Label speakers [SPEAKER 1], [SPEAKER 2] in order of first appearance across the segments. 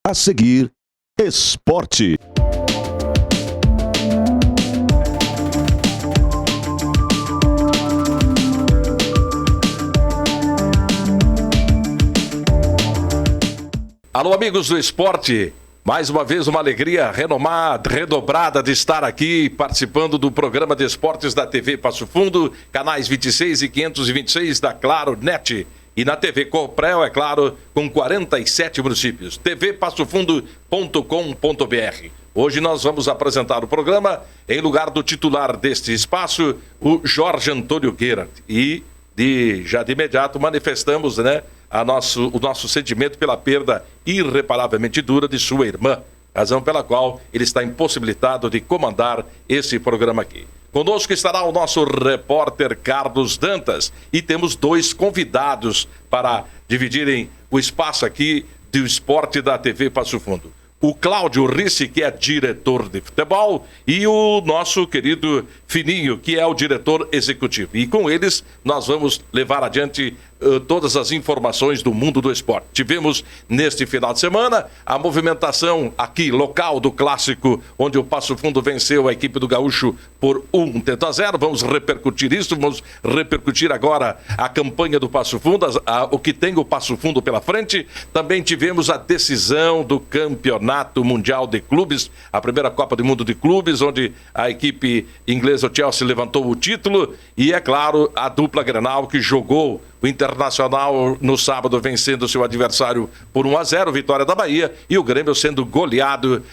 [SPEAKER 1] A seguir, esporte.
[SPEAKER 2] Alô, amigos do esporte. Mais uma vez, uma alegria redobrada de estar aqui participando do programa de esportes da TV Passo Fundo, canais 26 e 526 da Claro Net. E na TV Coprel, é claro, com 47 municípios. tvpassofundo.com.br. Hoje nós vamos apresentar o programa em lugar do titular deste espaço, o Jorge Antônio Gerard. E já de imediato manifestamos, o nosso sentimento pela perda irreparavelmente dura de sua irmã, razão pela qual ele está impossibilitado de comandar esse programa aqui. Conosco estará o nosso repórter Carlos Dantas e temos dois convidados para dividirem o espaço aqui do esporte da TV Passo Fundo. O Cláudio Risse, que é diretor de futebol, e o nosso querido Fininho, que é o diretor executivo. E com eles nós vamos levar adiante todas as informações do mundo do esporte. Tivemos neste final de semana a movimentação aqui local do clássico, onde o Passo Fundo venceu a equipe do Gaúcho por 1-0. Vamos repercutir isso, vamos repercutir agora a campanha do Passo Fundo, o que tem o Passo Fundo pela frente. Também tivemos a decisão do Campeonato Mundial de Clubes, a primeira Copa do Mundo de Clubes, onde a equipe inglesa, o Chelsea, levantou o título. E, é claro, a dupla Grenal, que jogou o Internacional no sábado vencendo seu adversário por 1-0, vitória da Bahia, e o Grêmio sendo goleado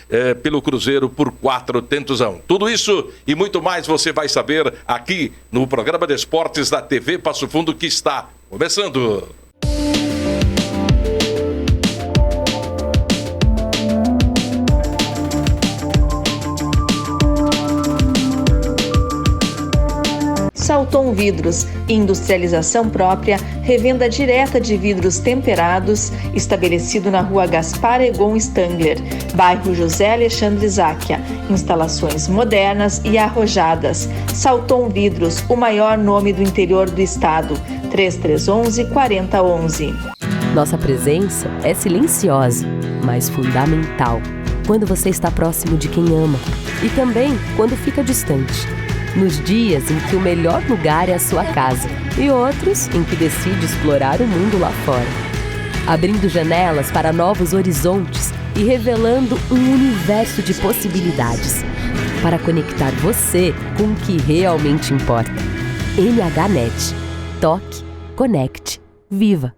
[SPEAKER 2] pelo Cruzeiro por 4-1. Tudo isso e muito mais você vai saber aqui no programa de esportes da TV Passo Fundo, que está começando.
[SPEAKER 3] Salton Vidros, industrialização própria, revenda direta de vidros temperados, estabelecido na rua Gaspar Egon Stangler, bairro José Alexandre Záquia. Instalações modernas e arrojadas. Salton Vidros, o maior nome do interior do estado. 3311-4011.
[SPEAKER 4] Nossa presença é silenciosa, mas fundamental. Quando você está próximo de quem ama e também quando fica distante. Nos dias em que o melhor lugar é a sua casa e outros em que decide explorar o mundo lá fora. Abrindo janelas para novos horizontes e revelando um universo de possibilidades para conectar você com o que realmente importa. MHNet. Toque, conecte, viva.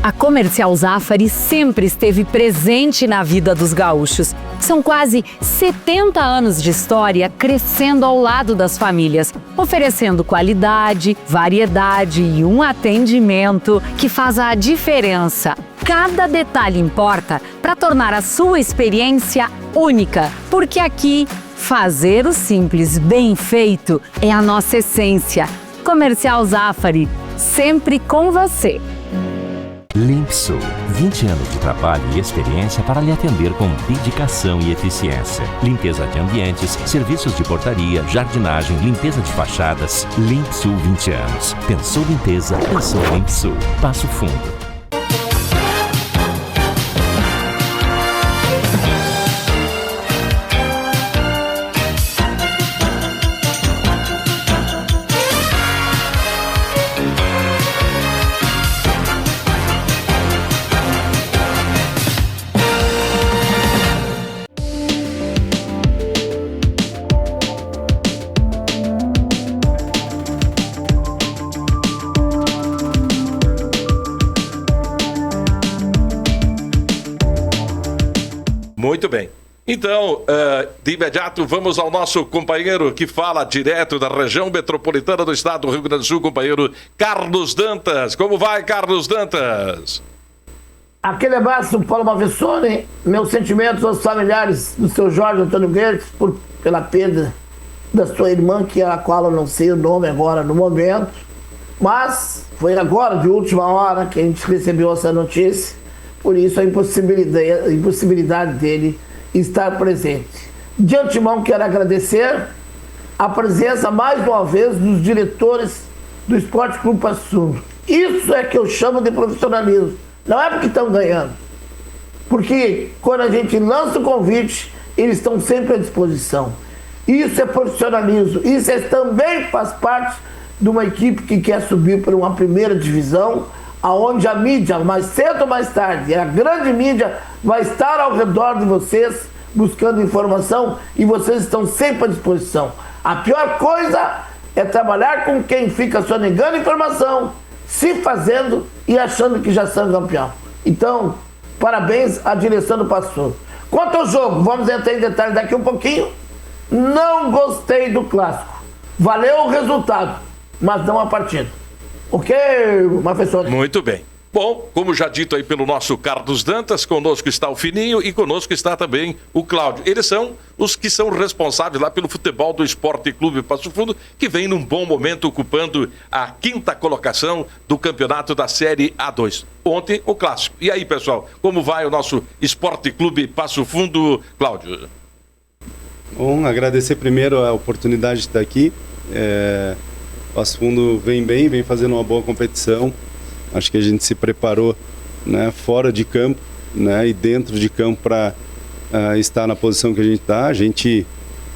[SPEAKER 5] A Comercial Zafari sempre esteve presente na vida dos gaúchos. São quase 70 anos de história crescendo ao lado das famílias, oferecendo qualidade, variedade e um atendimento que faz a diferença. Cada detalhe importa para tornar a sua experiência única, porque aqui, fazer o simples bem feito é a nossa essência. Comercial Zafari, sempre com você.
[SPEAKER 6] Limpsul, 20 anos de trabalho e experiência para lhe atender com dedicação e eficiência. Limpeza de ambientes, serviços de portaria, jardinagem, limpeza de fachadas. Limpsul, 20 anos. Pensou limpeza, pensou Limpsul. Passo Fundo.
[SPEAKER 2] Muito bem. Então, de imediato, vamos ao nosso companheiro que fala direto da região metropolitana do estado do Rio Grande do Sul, companheiro Carlos Dantas. Como vai, Carlos Dantas?
[SPEAKER 7] Aquele abraço, Paulo Mavessone, meus sentimentos aos familiares do seu Jorge Antônio Gertz pela perda da sua irmã, a qual eu não sei o nome agora no momento, mas foi agora, de última hora, que a gente recebeu essa notícia. Por isso a impossibilidade dele estar presente. De antemão quero agradecer a presença mais uma vez dos diretores do Esporte Clube Passo Fundo. Isso é que eu chamo de profissionalismo. Não é porque estão ganhando. Porque quando a gente lança o convite, eles estão sempre à disposição. Isso é profissionalismo, isso também faz parte de uma equipe que quer subir para uma primeira divisão, aonde a mídia, mais cedo ou mais tarde, a grande mídia vai estar ao redor de vocês, buscando informação, e vocês estão sempre à disposição. A pior coisa é trabalhar com quem fica só negando informação, se fazendo e achando que já são campeão. Então, parabéns à direção do Passo Fundo. Quanto ao jogo, vamos entrar em detalhes daqui um pouquinho. Não gostei do clássico. Valeu o resultado, mas não a partida. Ok, professor?
[SPEAKER 2] Muito bem. Bom, como já dito aí pelo nosso Carlos Dantas, conosco está o Fininho e conosco está também o Cláudio. Eles são os que são responsáveis lá pelo futebol do Esporte Clube Passo Fundo, que vem num bom momento ocupando a 5ª colocação do campeonato da Série A2. Ontem, o clássico. E aí, pessoal, como vai o nosso Esporte Clube Passo Fundo, Cláudio?
[SPEAKER 8] Bom, agradecer primeiro a oportunidade de estar aqui. Passo Fundo vem bem, vem fazendo uma boa competição. Acho que a gente se preparou, né, fora de campo, né, e dentro de campo para estar na posição que a gente está. A gente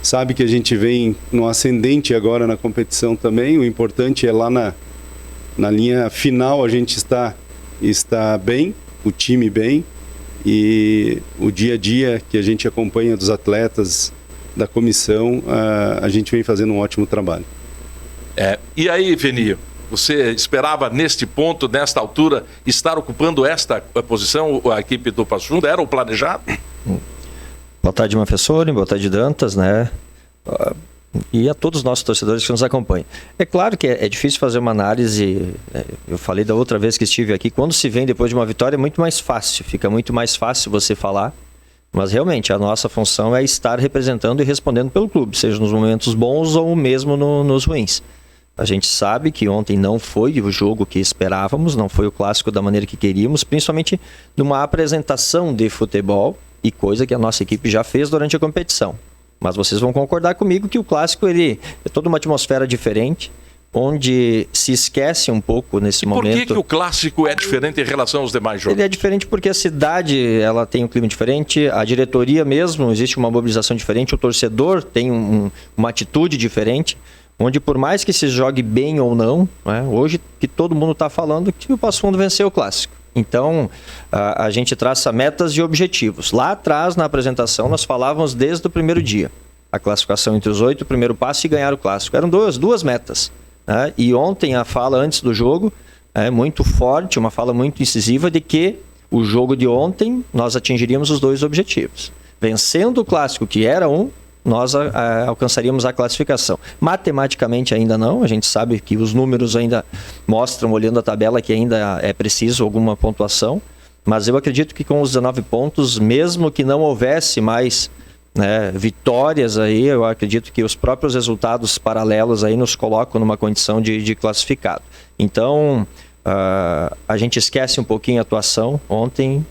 [SPEAKER 8] sabe que a gente vem no ascendente agora na competição também. O importante é lá na linha final a gente está bem, o time bem, e o dia a dia que a gente acompanha dos atletas, da comissão, a gente vem fazendo um ótimo trabalho.
[SPEAKER 2] E aí, Venio? Você esperava neste ponto, nesta altura, estar ocupando esta posição, a equipe do Passo Fundo? Era o planejado?
[SPEAKER 9] Boa tarde, professor, boa tarde, Dantas, né? E a todos os nossos torcedores que nos acompanham. É claro que é difícil fazer uma análise, eu falei da outra vez que estive aqui, quando se vem depois de uma vitória é muito mais fácil, fica muito mais fácil você falar, mas realmente a nossa função é estar representando e respondendo pelo clube, seja nos momentos bons ou mesmo nos ruins. A gente sabe que ontem não foi o jogo que esperávamos, não foi o clássico da maneira que queríamos, principalmente numa apresentação de futebol, e coisa que a nossa equipe já fez durante a competição. Mas vocês vão concordar comigo que o clássico ele é toda uma atmosfera diferente, onde se esquece um pouco nesse momento.
[SPEAKER 2] Por que o clássico é diferente em relação aos demais jogos?
[SPEAKER 9] Ele é diferente porque a cidade ela tem um clima diferente, a diretoria mesmo, existe uma mobilização diferente, o torcedor tem uma atitude diferente, onde por mais que se jogue bem ou não, né, hoje que todo mundo está falando que o Passo Fundo venceu o clássico. Então, a gente traça metas e objetivos. Lá atrás, na apresentação, nós falávamos desde o primeiro dia. A classificação entre os 8, o primeiro passo e ganhar o clássico. Eram duas metas. Né? E ontem a fala antes do jogo é muito forte, uma fala muito incisiva de que o jogo de ontem nós atingiríamos os 2 objetivos. Vencendo o clássico, que era nós alcançaríamos a classificação. Matematicamente ainda não, a gente sabe que os números ainda mostram, olhando a tabela, que ainda é preciso alguma pontuação, mas eu acredito que com os 19 pontos, mesmo que não houvesse mais vitórias aí, eu acredito que os próprios resultados paralelos aí nos colocam numa condição de classificado. Então, a gente esquece um pouquinho a atuação ontem,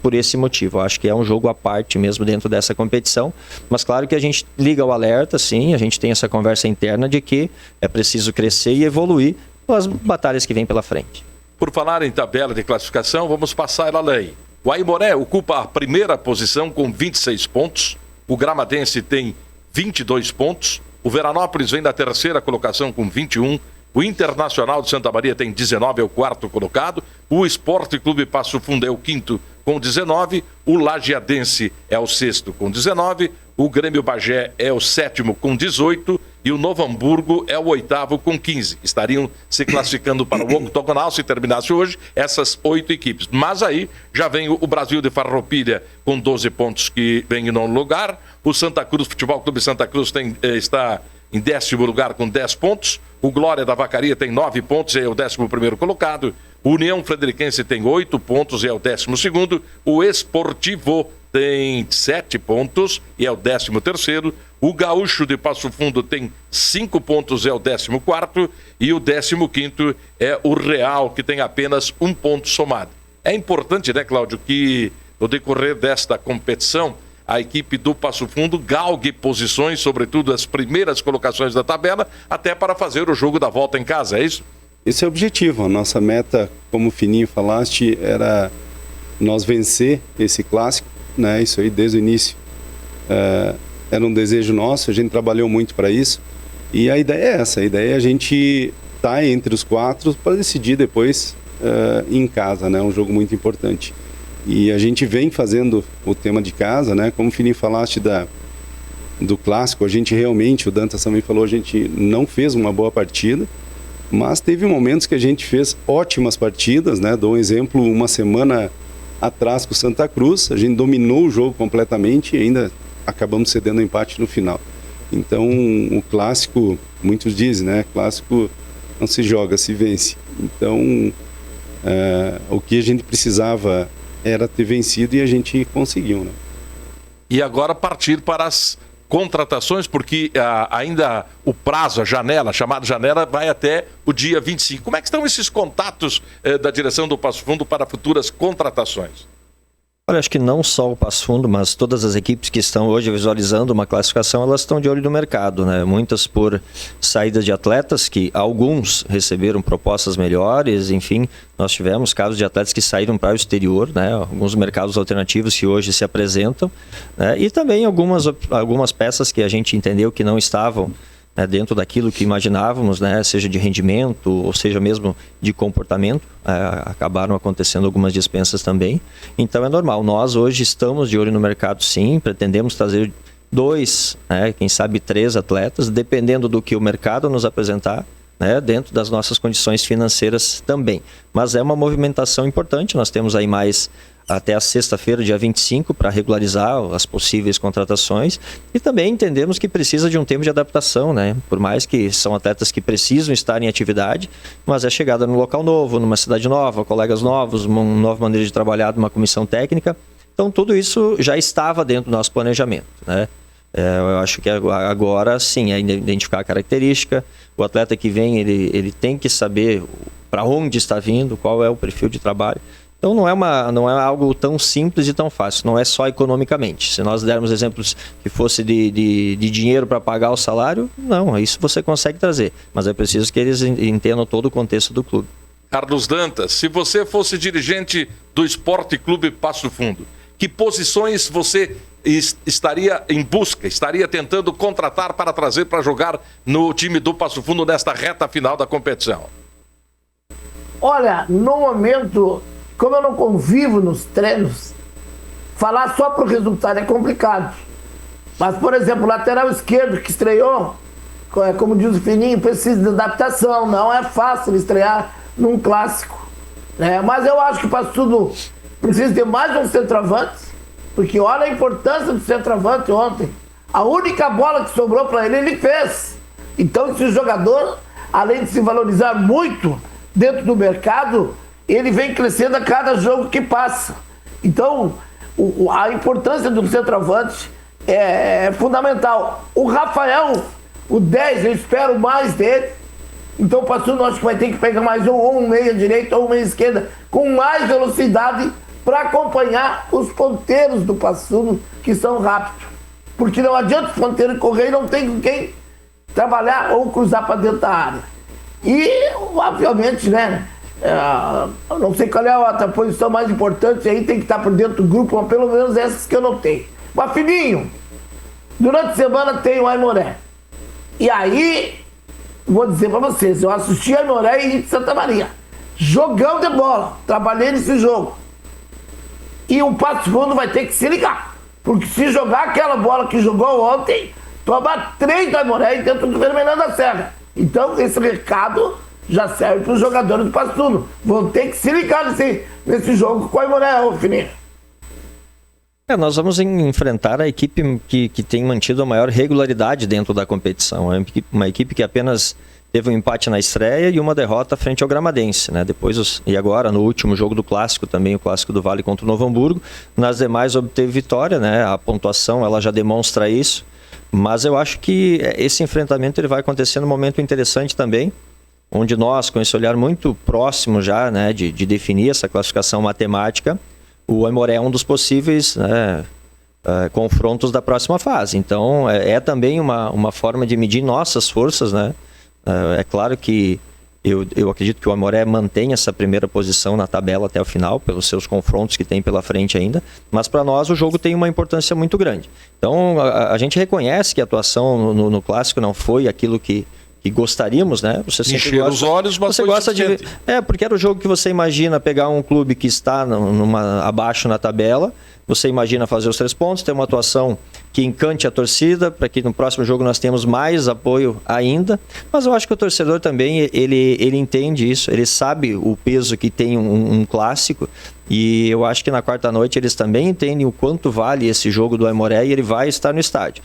[SPEAKER 9] por esse motivo. Eu acho que é um jogo à parte mesmo dentro dessa competição, mas claro que a gente liga o alerta, sim, a gente tem essa conversa interna de que é preciso crescer e evoluir nas batalhas que vêm pela frente.
[SPEAKER 2] Por falar em tabela de classificação, vamos passar ela aí. O Aimoré ocupa a primeira posição com 26 pontos, o Gramadense tem 22 pontos, o Veranópolis vem da terceira colocação com 21, o Internacional de Santa Maria tem 19, é o 4º colocado. O Esporte Clube Passo Fundo é o 5º com 19. O Lajeadense é o 6º com 19. O Grêmio Bagé é o 7º com 18. E o Novo Hamburgo é o 8º com 15. Estariam se classificando para o octogonal se terminasse hoje essas 8 equipes. Mas aí já vem o Brasil de Farroupilha com 12 pontos que vem em nono lugar. O Santa Cruz, Futebol Clube Santa Cruz está em 10º lugar com 10 pontos. O Glória da Vacaria tem 9 pontos e é o 11º colocado. O União Frederiquense tem 8 pontos e é o 12º. O Esportivo tem 7 pontos e é o 13º. O Gaúcho de Passo Fundo tem 5 pontos e é o 14º. E o 15º é o Real, que tem apenas 1 ponto somado. É importante, né, Cláudio, que no decorrer desta competição a equipe do Passo Fundo galgue posições, sobretudo as primeiras colocações da tabela, até para fazer o jogo da volta em casa, é isso?
[SPEAKER 8] Esse é o objetivo. A nossa meta, como o Fininho falaste, era nós vencer esse clássico, né? Isso aí desde o início era um desejo nosso, a gente trabalhou muito para isso. E a ideia é essa, a ideia é a gente estar entre os 4 para decidir depois em casa, né? Um jogo muito importante. E a gente vem fazendo o tema de casa, né? Como o Fininho falaste do clássico, a gente realmente, o Dantas também falou, a gente não fez uma boa partida, mas teve momentos que a gente fez ótimas partidas, né? Dou um exemplo, uma semana atrás com o Santa Cruz, a gente dominou o jogo completamente e ainda acabamos cedendo o empate no final. Então, o clássico, muitos dizem, né? Clássico não se joga, se vence. Então, o que a gente precisava era ter vencido e a gente conseguiu, né?
[SPEAKER 2] E agora partir para as contratações, porque ainda o prazo, a chamada janela, vai até o dia 25. Como é que estão esses contatos da direção do Passo Fundo para futuras contratações?
[SPEAKER 9] Olha, acho que não só o Passo Fundo, mas todas as equipes que estão hoje visualizando uma classificação, elas estão de olho no mercado, né? Muitas por saídas de atletas, que alguns receberam propostas melhores, enfim, nós tivemos casos de atletas que saíram para o exterior, né? Alguns mercados alternativos que hoje se apresentam, né? E também algumas peças que a gente entendeu que não estavam, né, dentro daquilo que imaginávamos, né, seja de rendimento ou seja mesmo de comportamento, acabaram acontecendo algumas dispensas também. Então é normal, nós hoje estamos de olho no mercado, sim, pretendemos trazer 2, né, quem sabe 3 atletas, dependendo do que o mercado nos apresentar, né, dentro das nossas condições financeiras também. Mas é uma movimentação importante, nós temos aí mais até a sexta-feira, dia 25, para regularizar as possíveis contratações, e também entendemos que precisa de um tempo de adaptação, né? Por mais que são atletas que precisam estar em atividade, mas é chegada num local novo, numa cidade nova, colegas novos, uma nova maneira de trabalhar, uma comissão técnica. Então tudo isso já estava dentro do nosso planejamento, né? Eu acho que agora sim é identificar a característica, o atleta que vem ele tem que saber para onde está vindo, qual é o perfil de trabalho. Então não é algo tão simples e tão fácil, não é só economicamente. Se nós dermos exemplos que fosse de dinheiro para pagar o salário, não, isso você consegue trazer, mas é preciso que eles entendam todo o contexto do clube.
[SPEAKER 2] Carlos Dantas, se você fosse dirigente do Esporte Clube Passo Fundo, que posições você estaria em busca, estaria tentando contratar para trazer para jogar no time do Passo Fundo nesta reta final da competição?
[SPEAKER 7] Olha, no momento, como eu não convivo nos treinos, falar só pro resultado é complicado. Mas, por exemplo, o lateral esquerdo que estreou, como diz o Fininho, precisa de adaptação. Não é fácil estrear num clássico, né? Mas eu acho que o Passo Fundo precisa de mais um centroavante, porque olha a importância do centroavante ontem. A única bola que sobrou para ele fez. Então esse jogador, além de se valorizar muito dentro do mercado, ele vem crescendo a cada jogo que passa. Então a importância do centroavante é fundamental. O Rafael, o 10, eu espero mais dele. Então o Passo Fundo acho que vai ter que pegar mais um meia direita ou um meia esquerda com mais velocidade para acompanhar os ponteiros do Passo Fundo, que são rápidos. Porque não adianta os ponteiros correr e não tem com quem trabalhar ou cruzar para dentro da área. E, obviamente, né, não sei qual é a outra posição mais importante, aí tem que estar por dentro do grupo, mas pelo menos essas que eu notei. Mas, Fininho, durante a semana tem o Aimoré. E aí, vou dizer para vocês, eu assisti a Aimoré e Santa Maria. Jogão de bola, trabalhei nesse jogo. E o Passo Fundo vai ter que se ligar. Porque se jogar aquela bola que jogou ontem, toma 3 do Aimoré dentro do Vermelhão da Serra. Então esse recado já serve para os jogadores do Passo Fundo. Vão ter que se ligar nesse jogo com o Aimoré, ô Fininho.
[SPEAKER 9] Nós vamos enfrentar a equipe que tem mantido a maior regularidade dentro da competição. É uma equipe que apenas teve um empate na estreia e uma derrota frente ao Gramadense, né? E agora, no último jogo do Clássico, também o Clássico do Vale contra o Novo Hamburgo, nas demais obteve vitória, né? A pontuação ela já demonstra isso, mas eu acho que esse enfrentamento ele vai acontecer num momento interessante também, onde nós, com esse olhar muito próximo já, né, de definir essa classificação matemática, o Aimoré é um dos possíveis, né, confrontos da próxima fase. Então, é também uma forma de medir nossas forças, né? É claro que Eu acredito que o Aimoré mantém essa primeira posição na tabela até o final, pelos seus confrontos que tem pela frente ainda, mas para nós o jogo tem uma importância muito grande. Então a gente reconhece que a atuação no Clássico não foi aquilo que gostaríamos, né? Você sempre
[SPEAKER 2] encher os olhos, mas
[SPEAKER 9] você
[SPEAKER 2] foi
[SPEAKER 9] gosta
[SPEAKER 2] suficiente.
[SPEAKER 9] porque era o jogo que você imagina pegar um clube que está abaixo na tabela, você imagina fazer os 3 pontos, ter uma atuação que encante a torcida, para que no próximo jogo nós tenhamos mais apoio ainda. Mas eu acho que o torcedor também, ele entende isso, ele sabe o peso que tem um clássico, e eu acho que na quarta noite eles também entendem o quanto vale esse jogo do Aimoré e ele vai estar no estádio.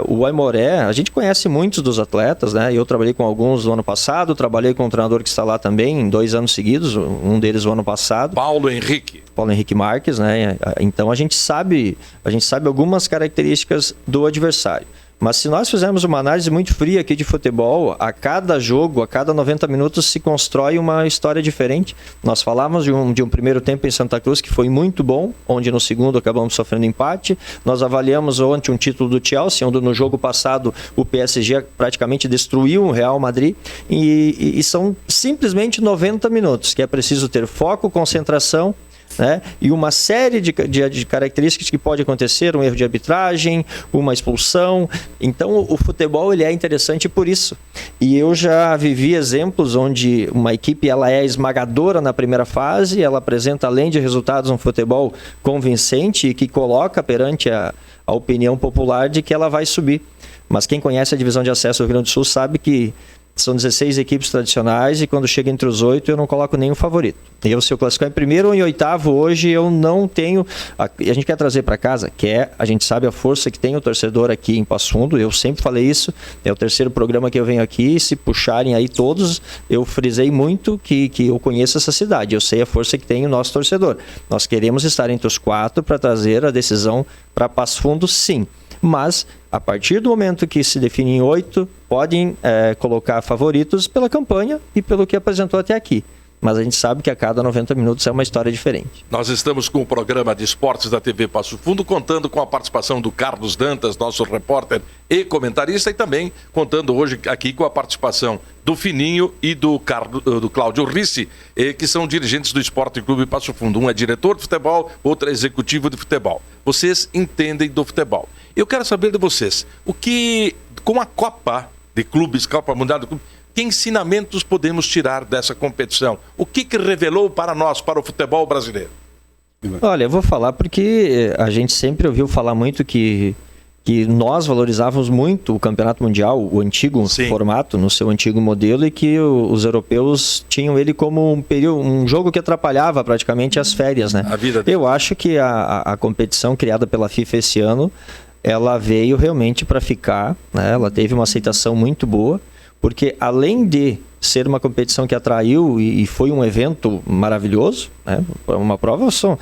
[SPEAKER 9] O Aimoré, a gente conhece muitos dos atletas, né? Eu trabalhei com alguns no ano passado, trabalhei com um treinador que está lá também em 2 anos seguidos, um deles o ano passado.
[SPEAKER 2] Paulo Henrique
[SPEAKER 9] Marques, né? Então a gente sabe algumas características do adversário. Mas se nós fizermos uma análise muito fria aqui de futebol, a cada jogo, a cada 90 minutos se constrói uma história diferente. Nós falamos de um primeiro tempo em Santa Cruz que foi muito bom, onde no segundo acabamos sofrendo empate. Nós avaliamos ontem um título do Chelsea, onde no jogo passado o PSG praticamente destruiu o Real Madrid. E são simplesmente 90 minutos, que é preciso ter foco, concentração, né? E uma série de características que pode acontecer, um erro de arbitragem, uma expulsão. Então o futebol ele é interessante por isso. E eu já vivi exemplos onde uma equipe ela é esmagadora na primeira fase, ela apresenta além de resultados um futebol convincente e que coloca perante a opinião popular de que ela vai subir. Mas quem conhece a divisão de acesso do Rio Grande do Sul sabe que são 16 equipes tradicionais e quando chega entre os 8 eu não coloco nenhum favorito. Se eu classificar em primeiro ou em oitavo hoje eu não tenho... A gente quer trazer para casa? A gente sabe a força que tem o torcedor aqui em Passo Fundo, eu sempre falei isso, é o 3º programa que eu venho aqui, se puxarem aí todos, eu frisei muito que eu conheço essa cidade, eu sei a força que tem o nosso torcedor. Nós queremos estar entre os 4 para trazer a decisão para Passo Fundo, sim. Mas, a partir do momento que se define em 8, podem colocar favoritos pela campanha e pelo que apresentou até aqui. Mas a gente sabe que a cada 90 minutos é uma história diferente.
[SPEAKER 2] Nós estamos com o programa de esportes da TV Passo Fundo, contando com a participação do Carlos Dantas, nosso repórter e comentarista, e também contando hoje aqui com a participação do Fininho e do Cláudio Ricci, que são dirigentes do Esporte Clube Passo Fundo. Um é diretor de futebol, outro é executivo de futebol. Vocês entendem do futebol. Eu quero saber de vocês, com a Copa de Clubes, Copa Mundial de Clubes, que ensinamentos podemos tirar dessa competição? O que revelou para nós, para o futebol brasileiro?
[SPEAKER 9] Olha, eu vou falar porque a gente sempre ouviu falar muito que nós valorizávamos muito o Campeonato Mundial, o antigo formato, no seu antigo modelo, e que os europeus tinham ele como um jogo que atrapalhava praticamente as férias, né? Eu acho que a competição criada pela FIFA esse ano, ela veio realmente para ficar, né? Ela teve uma aceitação muito boa, porque além de ser uma competição que atraiu e foi um evento maravilhoso, né? Uma prova só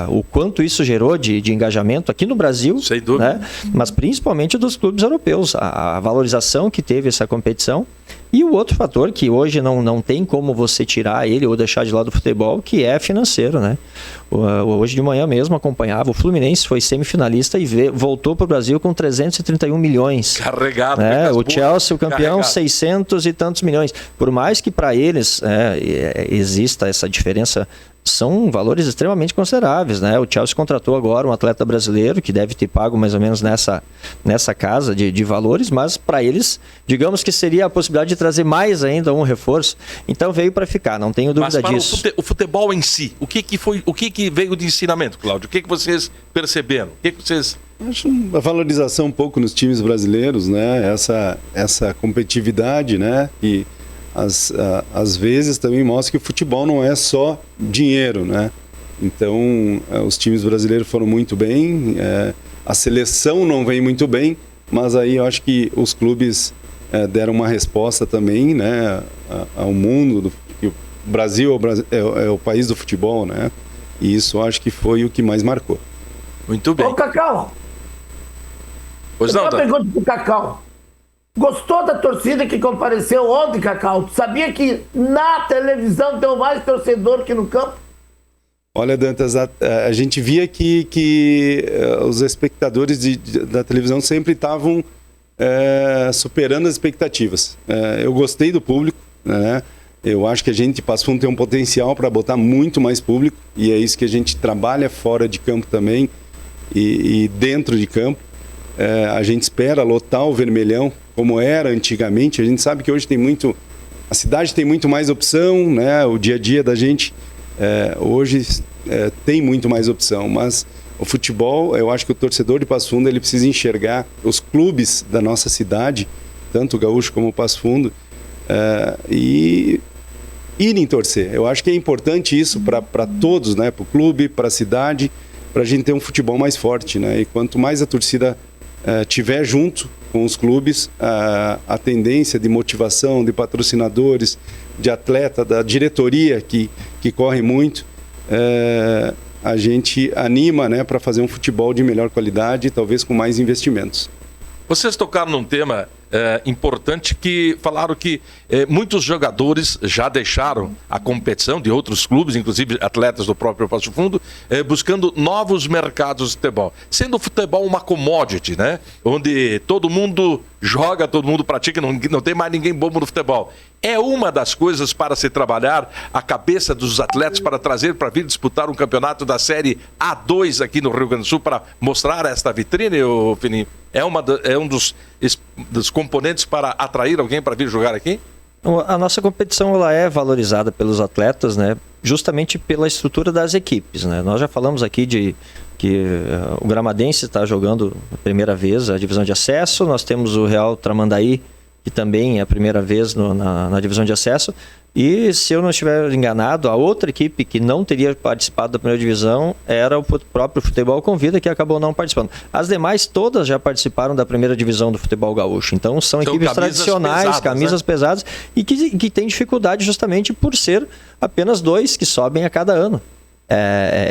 [SPEAKER 9] o quanto isso gerou de engajamento aqui no Brasil,
[SPEAKER 2] sem dúvida,
[SPEAKER 9] né? Mas principalmente dos clubes europeus, a valorização que teve essa competição. E o outro fator que hoje não tem como você tirar ele ou deixar de lado do futebol, que é financeiro, né? Hoje de manhã mesmo acompanhava, o Fluminense foi semifinalista e voltou para o Brasil com 331 milhões.
[SPEAKER 2] Carregado.
[SPEAKER 9] Né? O Chelsea, o campeão, 600 e tantos milhões. Por mais que para eles exista essa diferença, são valores extremamente consideráveis, né? O Chelsea contratou agora um atleta brasileiro que deve ter pago mais ou menos nessa casa de valores, mas para eles, digamos que seria a possibilidade de trazer mais ainda um reforço. Então veio para ficar, não tenho dúvida disso.
[SPEAKER 2] Mas o futebol em si, o que veio de ensinamento, Cláudio? O que vocês perceberam? O que vocês...
[SPEAKER 8] Acho uma valorização um pouco nos times brasileiros, né? Essa competitividade, né? E às vezes também mostra que o futebol não é só dinheiro, né? Então, os times brasileiros foram muito bem, a seleção não vem muito bem, mas aí eu acho que os clubes deram uma resposta também, né, ao mundo, que o Brasil é o país do futebol, né? E isso eu acho que foi o que mais marcou.
[SPEAKER 2] Muito bem.
[SPEAKER 7] Ô, Cacau!
[SPEAKER 2] Pois não,
[SPEAKER 7] eu pergunto pro Cacau. Gostou da torcida que compareceu ontem, Cacau? Tu sabia que na televisão tem mais torcedor que no campo?
[SPEAKER 8] Olha, Dantas, a gente via que os espectadores da televisão sempre estavam superando as expectativas. Eu gostei do público, né? Eu acho que a gente, Passo Fundo, tem um potencial para botar muito mais público, e é isso que a gente trabalha fora de campo também e dentro de campo. A gente espera lotar o Vermelhão como era antigamente. A gente sabe que hoje a cidade tem muito mais opção, né? O dia a dia da gente hoje tem muito mais opção, mas o futebol, eu acho que o torcedor de Passo Fundo ele precisa enxergar os clubes da nossa cidade, tanto o Gaúcho como o Passo Fundo, e irem torcer. Eu acho que é importante isso para todos, né? Para o clube, para a cidade, para a gente ter um futebol mais forte, né? E quanto mais a torcida tiver junto com os clubes, a tendência de motivação, de patrocinadores, de atleta, da diretoria que corre muito, a gente anima, né, para fazer um futebol de melhor qualidade e talvez com mais investimentos.
[SPEAKER 2] Vocês tocaram num tema importante, que falaram que muitos jogadores já deixaram a competição de outros clubes, inclusive atletas do próprio Passo Fundo, buscando novos mercados de futebol. Sendo o futebol uma commodity, né? Onde todo mundo joga, todo mundo pratica, não tem mais ninguém bobo no futebol. É uma das coisas para se trabalhar a cabeça dos atletas para trazer para vir disputar um campeonato da Série A2 aqui no Rio Grande do Sul, para mostrar esta vitrine, Fininho? É um dos componentes para atrair alguém para vir jogar aqui?
[SPEAKER 9] A nossa competição ela é valorizada pelos atletas, né? Justamente pela estrutura das equipes, né? Nós já falamos aqui de que o Gramadense está jogando a primeira vez a divisão de acesso. Nós temos o Real Tramandaí, que também é a primeira vez na divisão de acesso. E, se eu não estiver enganado, a outra equipe que não teria participado da primeira divisão era o próprio Futebol Convida, que acabou não participando. As demais todas já participaram da primeira divisão do futebol gaúcho. Então são equipes tradicionais, pesadas, camisas, né? Pesadas, e que têm dificuldade justamente por ser apenas 2 que sobem a cada ano.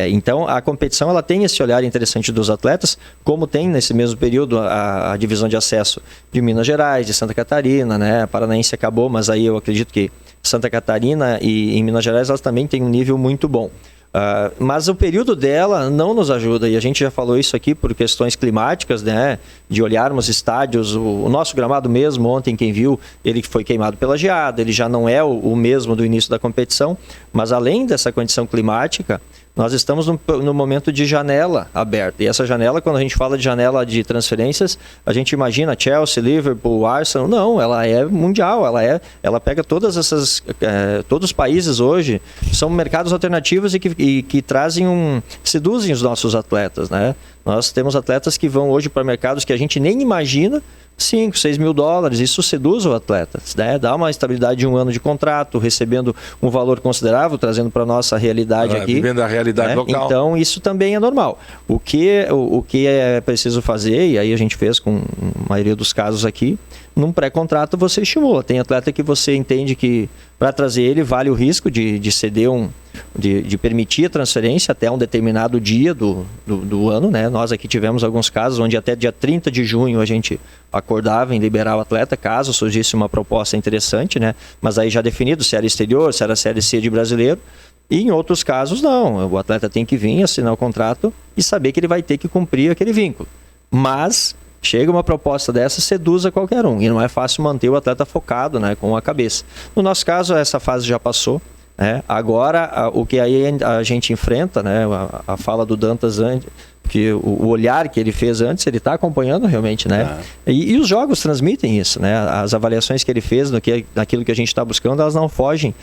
[SPEAKER 9] Então a competição ela tem esse olhar interessante dos atletas, como tem nesse mesmo período a divisão de acesso de Minas Gerais, de Santa Catarina, né? A Paranaense acabou, mas aí eu acredito que Santa Catarina e em Minas Gerais elas também têm um nível muito bom. Mas o período dela não nos ajuda, e a gente já falou isso aqui por questões climáticas, né? De olharmos estádios, o nosso gramado mesmo, ontem quem viu, ele foi queimado pela geada, ele já não é o mesmo do início da competição, mas além dessa condição climática, nós estamos no momento de janela aberta, e essa janela, quando a gente fala de janela de transferências, a gente imagina Chelsea, Liverpool, Arsenal. Não, ela é mundial, ela pega todos os países hoje, são mercados alternativos e que seduzem os nossos atletas, né? Nós temos atletas que vão hoje para mercados que a gente nem imagina, 5, 6 mil dólares, isso seduz o atleta, né? Dá uma estabilidade de 1 ano de contrato, recebendo um valor considerável, trazendo para a nossa realidade aqui.
[SPEAKER 2] Vivendo a realidade, né? Local.
[SPEAKER 9] Então, isso também é normal. O que é preciso fazer, e aí a gente fez com a maioria dos casos aqui, num pré-contrato você estimula. Tem atleta que você entende que para trazer ele vale o risco de ceder de permitir a transferência até um determinado dia do ano, né? Nós aqui tivemos alguns casos onde até dia 30 de junho a gente acordava em liberar o atleta, caso surgisse uma proposta interessante, né? Mas aí já definido se era exterior, se era Série C de brasileiro. E em outros casos não, o atleta tem que vir, assinar o contrato e saber que ele vai ter que cumprir aquele vínculo. Mas chega uma proposta dessa, seduz a qualquer um, e não é fácil manter o atleta focado, né, com a cabeça. No nosso caso, essa fase já passou. Agora, o que aí a gente enfrenta, né, a fala do Dantas antes, que o olhar que ele fez antes, ele está acompanhando realmente, né? E os jogos transmitem isso, né? As avaliações que ele fez naquilo que a gente está buscando, elas não fogem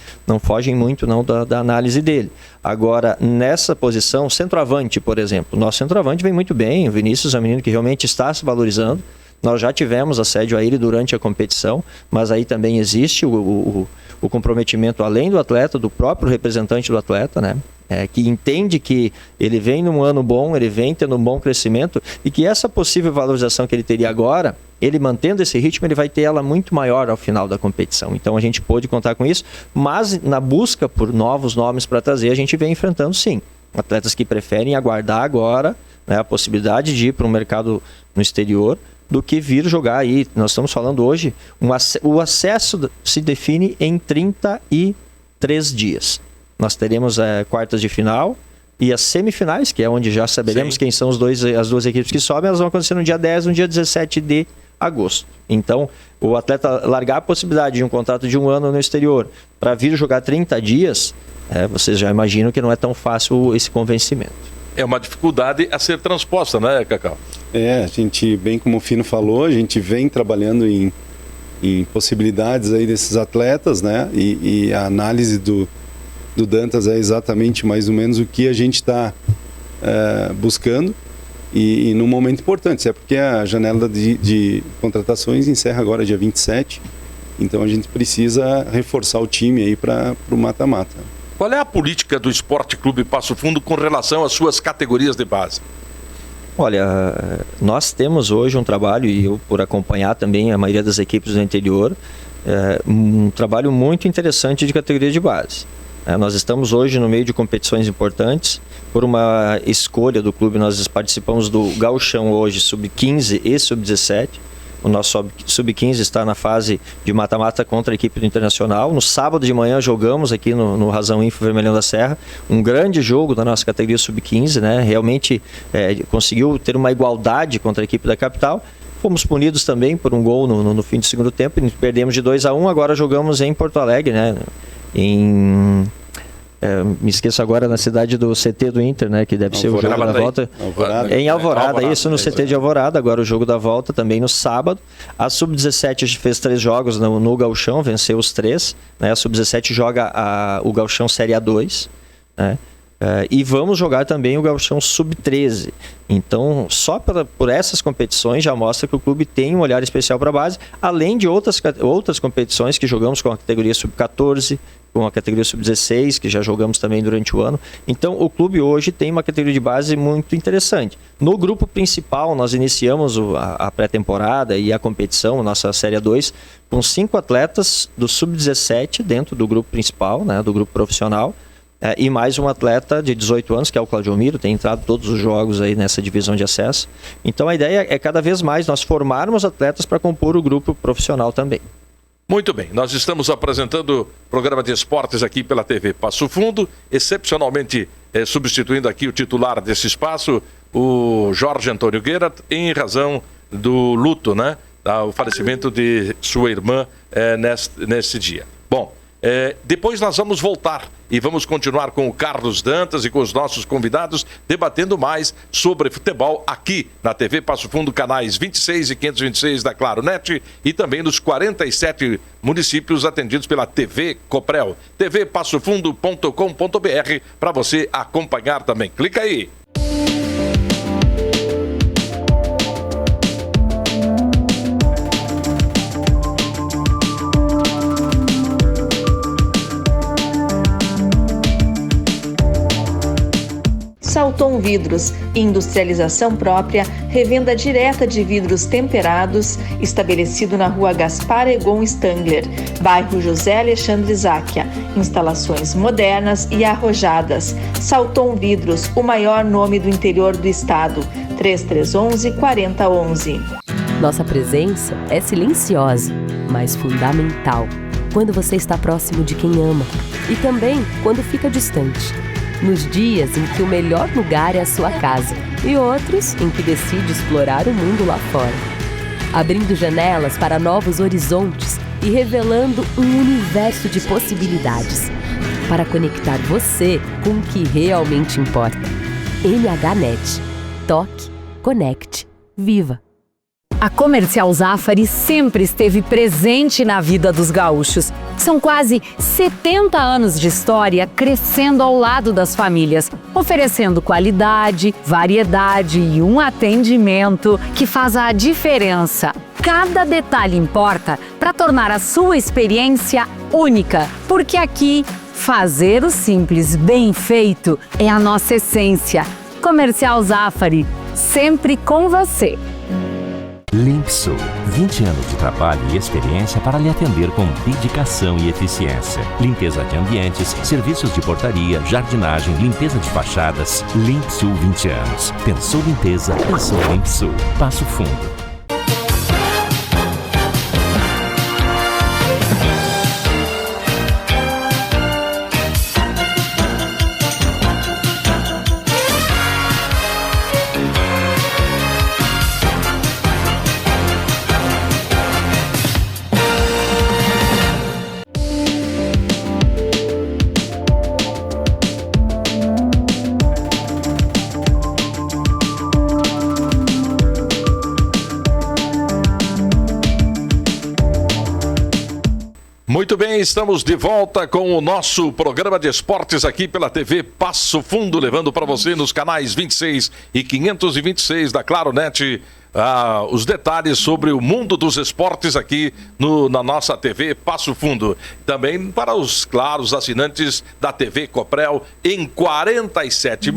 [SPEAKER 9] muito não da análise dele. Agora, nessa posição, centroavante, por exemplo, o nosso centroavante vem muito bem, o Vinícius é um menino que realmente está se valorizando. Nós já tivemos assédio a ele durante a competição, mas aí também existe o comprometimento, além do atleta, do próprio representante do atleta, né? Que entende que ele vem num ano bom, ele vem tendo um bom crescimento, e que essa possível valorização que ele teria agora, ele mantendo esse ritmo, ele vai ter ela muito maior ao final da competição. Então a gente pôde contar com isso, mas na busca por novos nomes para trazer, a gente vem enfrentando sim atletas que preferem aguardar agora, né, a possibilidade de ir para um mercado no exterior, do que vir jogar aí. Nós estamos falando hoje, o acesso se define em 33 dias. Nós teremos quartas de final e as semifinais, que é onde já saberemos quem são as duas equipes que sobem, elas vão acontecer no dia 10 e no dia 17 de agosto. Então, o atleta largar a possibilidade de um contrato de 1 ano no exterior para vir jogar 30 dias, vocês já imaginam que não é tão fácil esse convencimento.
[SPEAKER 2] É uma dificuldade a ser transposta, né, Cacau?
[SPEAKER 8] A gente, bem como o Fino falou, a gente vem trabalhando em possibilidades aí desses atletas, né? E a análise do Dantas é exatamente mais ou menos o que a gente está buscando e num momento importante, é porque a janela de contratações encerra agora dia 27, então a gente precisa reforçar o time aí para o mata-mata.
[SPEAKER 2] Qual é a política do Esporte Clube Passo Fundo com relação às suas categorias de base?
[SPEAKER 9] Olha, nós temos hoje um trabalho, e eu por acompanhar também a maioria das equipes do interior, um trabalho muito interessante de categoria de base. Nós estamos hoje no meio de competições importantes. Por uma escolha do clube, nós participamos do Gauchão hoje, Sub-15 e Sub-17. O nosso Sub-15 está na fase de mata-mata contra a equipe do Internacional. No sábado de manhã jogamos aqui no Razão Info Vermelhão da Serra. Um grande jogo da nossa categoria Sub-15, né? Realmente conseguiu ter uma igualdade contra a equipe da capital. Fomos punidos também por um gol no fim do segundo tempo. Perdemos de 2-1, agora jogamos em Porto Alegre, né? Me esqueço agora na cidade do CT do Inter, né? Que deve ser o jogo da volta. Em Alvorada, isso, no CT de Alvorada. Agora o jogo da volta também no sábado. A Sub-17 fez 3 jogos no Gauchão, venceu os 3. Né? A Sub-17 joga o Gauchão Série A2. Né? E vamos jogar também o Gauchão Sub-13. Então, só por essas competições já mostra que o clube tem um olhar especial para a base, além de outras competições que jogamos com a categoria Sub-14, com a categoria Sub-16, que já jogamos também durante o ano. Então, o clube hoje tem uma categoria de base muito interessante. No grupo principal, nós iniciamos a pré-temporada e a competição, a nossa Série A2, com 5 atletas do Sub-17 dentro do grupo principal, né, do grupo profissional, e mais um atleta de 18 anos, que é o Claudio Miro, tem entrado todos os jogos aí nessa divisão de acesso. Então, a ideia é cada vez mais nós formarmos atletas para compor o grupo profissional também.
[SPEAKER 2] Muito bem, nós estamos apresentando o programa de esportes aqui pela TV Passo Fundo, excepcionalmente substituindo aqui o titular desse espaço, o Jorge Antônio Guerat, em razão do luto, né? O falecimento de sua irmã nesse dia. Bom, depois nós vamos voltar e vamos continuar com o Carlos Dantas e com os nossos convidados, debatendo mais sobre futebol aqui na TV Passo Fundo, canais 26 e 526 da Claro Net e também nos 47 municípios atendidos pela TV Coprel, tvpassofundo.com.br, para você acompanhar também. Clica aí.
[SPEAKER 3] Salton Vidros, industrialização própria, revenda direta de vidros temperados, estabelecido na rua Gaspar Egon Stangler, bairro José Alexandre Záquia. Instalações modernas e arrojadas. Salton Vidros, o maior nome do interior do estado. 3311-4011.
[SPEAKER 4] Nossa presença é silenciosa, mas fundamental. Quando você está próximo de quem ama e também quando fica distante. Nos dias em que o melhor lugar é a sua casa e outros em que decide explorar o mundo lá fora. Abrindo janelas para novos horizontes e revelando um universo de possibilidades para conectar você com o que realmente importa. MHNet. Toque, conecte, viva.
[SPEAKER 5] A Comercial Zafari sempre esteve presente na vida dos gaúchos. São quase 70 anos de história crescendo ao lado das famílias, oferecendo qualidade, variedade e um atendimento que faz a diferença. Cada detalhe importa para tornar a sua experiência única, porque aqui, fazer o simples bem feito é a nossa essência. Comercial Zafari, sempre com você.
[SPEAKER 6] Limpsul, 20 anos de trabalho e experiência para lhe atender com dedicação e eficiência. Limpeza de ambientes, serviços de portaria, jardinagem, limpeza de fachadas. Limpsul 20 anos. Pensou limpeza, pensou Limpsul. Passo Fundo.
[SPEAKER 2] Muito bem, estamos de volta com o nosso programa de esportes aqui pela TV Passo Fundo, levando para você nos canais 26 e 526 da Claro Net os detalhes sobre o mundo dos esportes aqui na nossa TV Passo Fundo. Também para os claros assinantes da TV Coprel em 47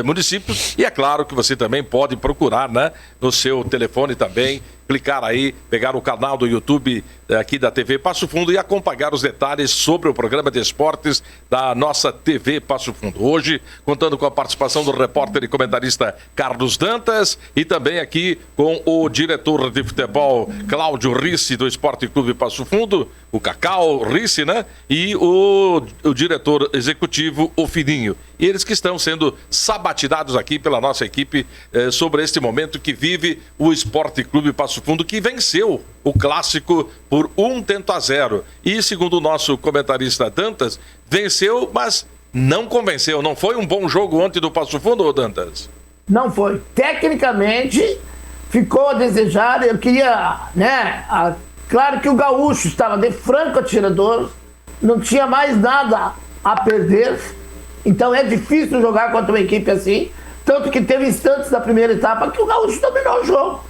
[SPEAKER 2] municípios. E é claro que você também pode procurar, né, no seu telefone também, clicar aí, pegar o canal do YouTube aqui da TV Passo Fundo e acompanhar os detalhes sobre o programa de esportes da nossa TV Passo Fundo. Hoje, contando com a participação do repórter e comentarista Carlos Dantas e também aqui com o diretor de futebol Cláudio Risse do Esporte Clube Passo Fundo, o Cacau Risse, né? E o diretor executivo, o Fininho. E eles que estão sendo sabatinados aqui pela nossa equipe sobre este momento que vive o Esporte Clube Passo Fundo, que venceu o clássico por 1-0. E segundo o nosso comentarista Dantas, venceu, mas não convenceu. Não foi um bom jogo ontem do Passo Fundo, Dantas?
[SPEAKER 7] Não foi. Tecnicamente, ficou a desejar. Eu queria, né? Claro que o Gaúcho estava de franco atirador, não tinha mais nada a perder. Então é difícil jogar contra uma equipe assim. Tanto que teve instantes da primeira etapa que o Gaúcho dominou o jogo.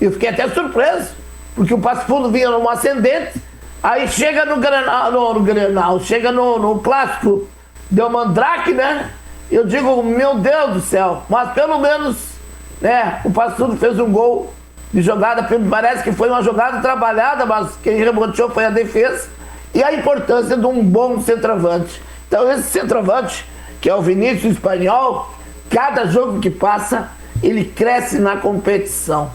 [SPEAKER 7] Eu fiquei até surpreso, porque o Passo Fundo vinha num ascendente, aí chega no Grenal, chega no clássico, deu Mandrake, né? Eu digo, meu Deus do céu, mas pelo menos, né, o Passo Fundo fez um gol de jogada, parece que foi uma jogada trabalhada, mas quem reboteou foi a defesa, e a importância de um bom centroavante. Então esse centroavante, que é o Vinícius Espanhol, cada jogo que passa, ele cresce na competição.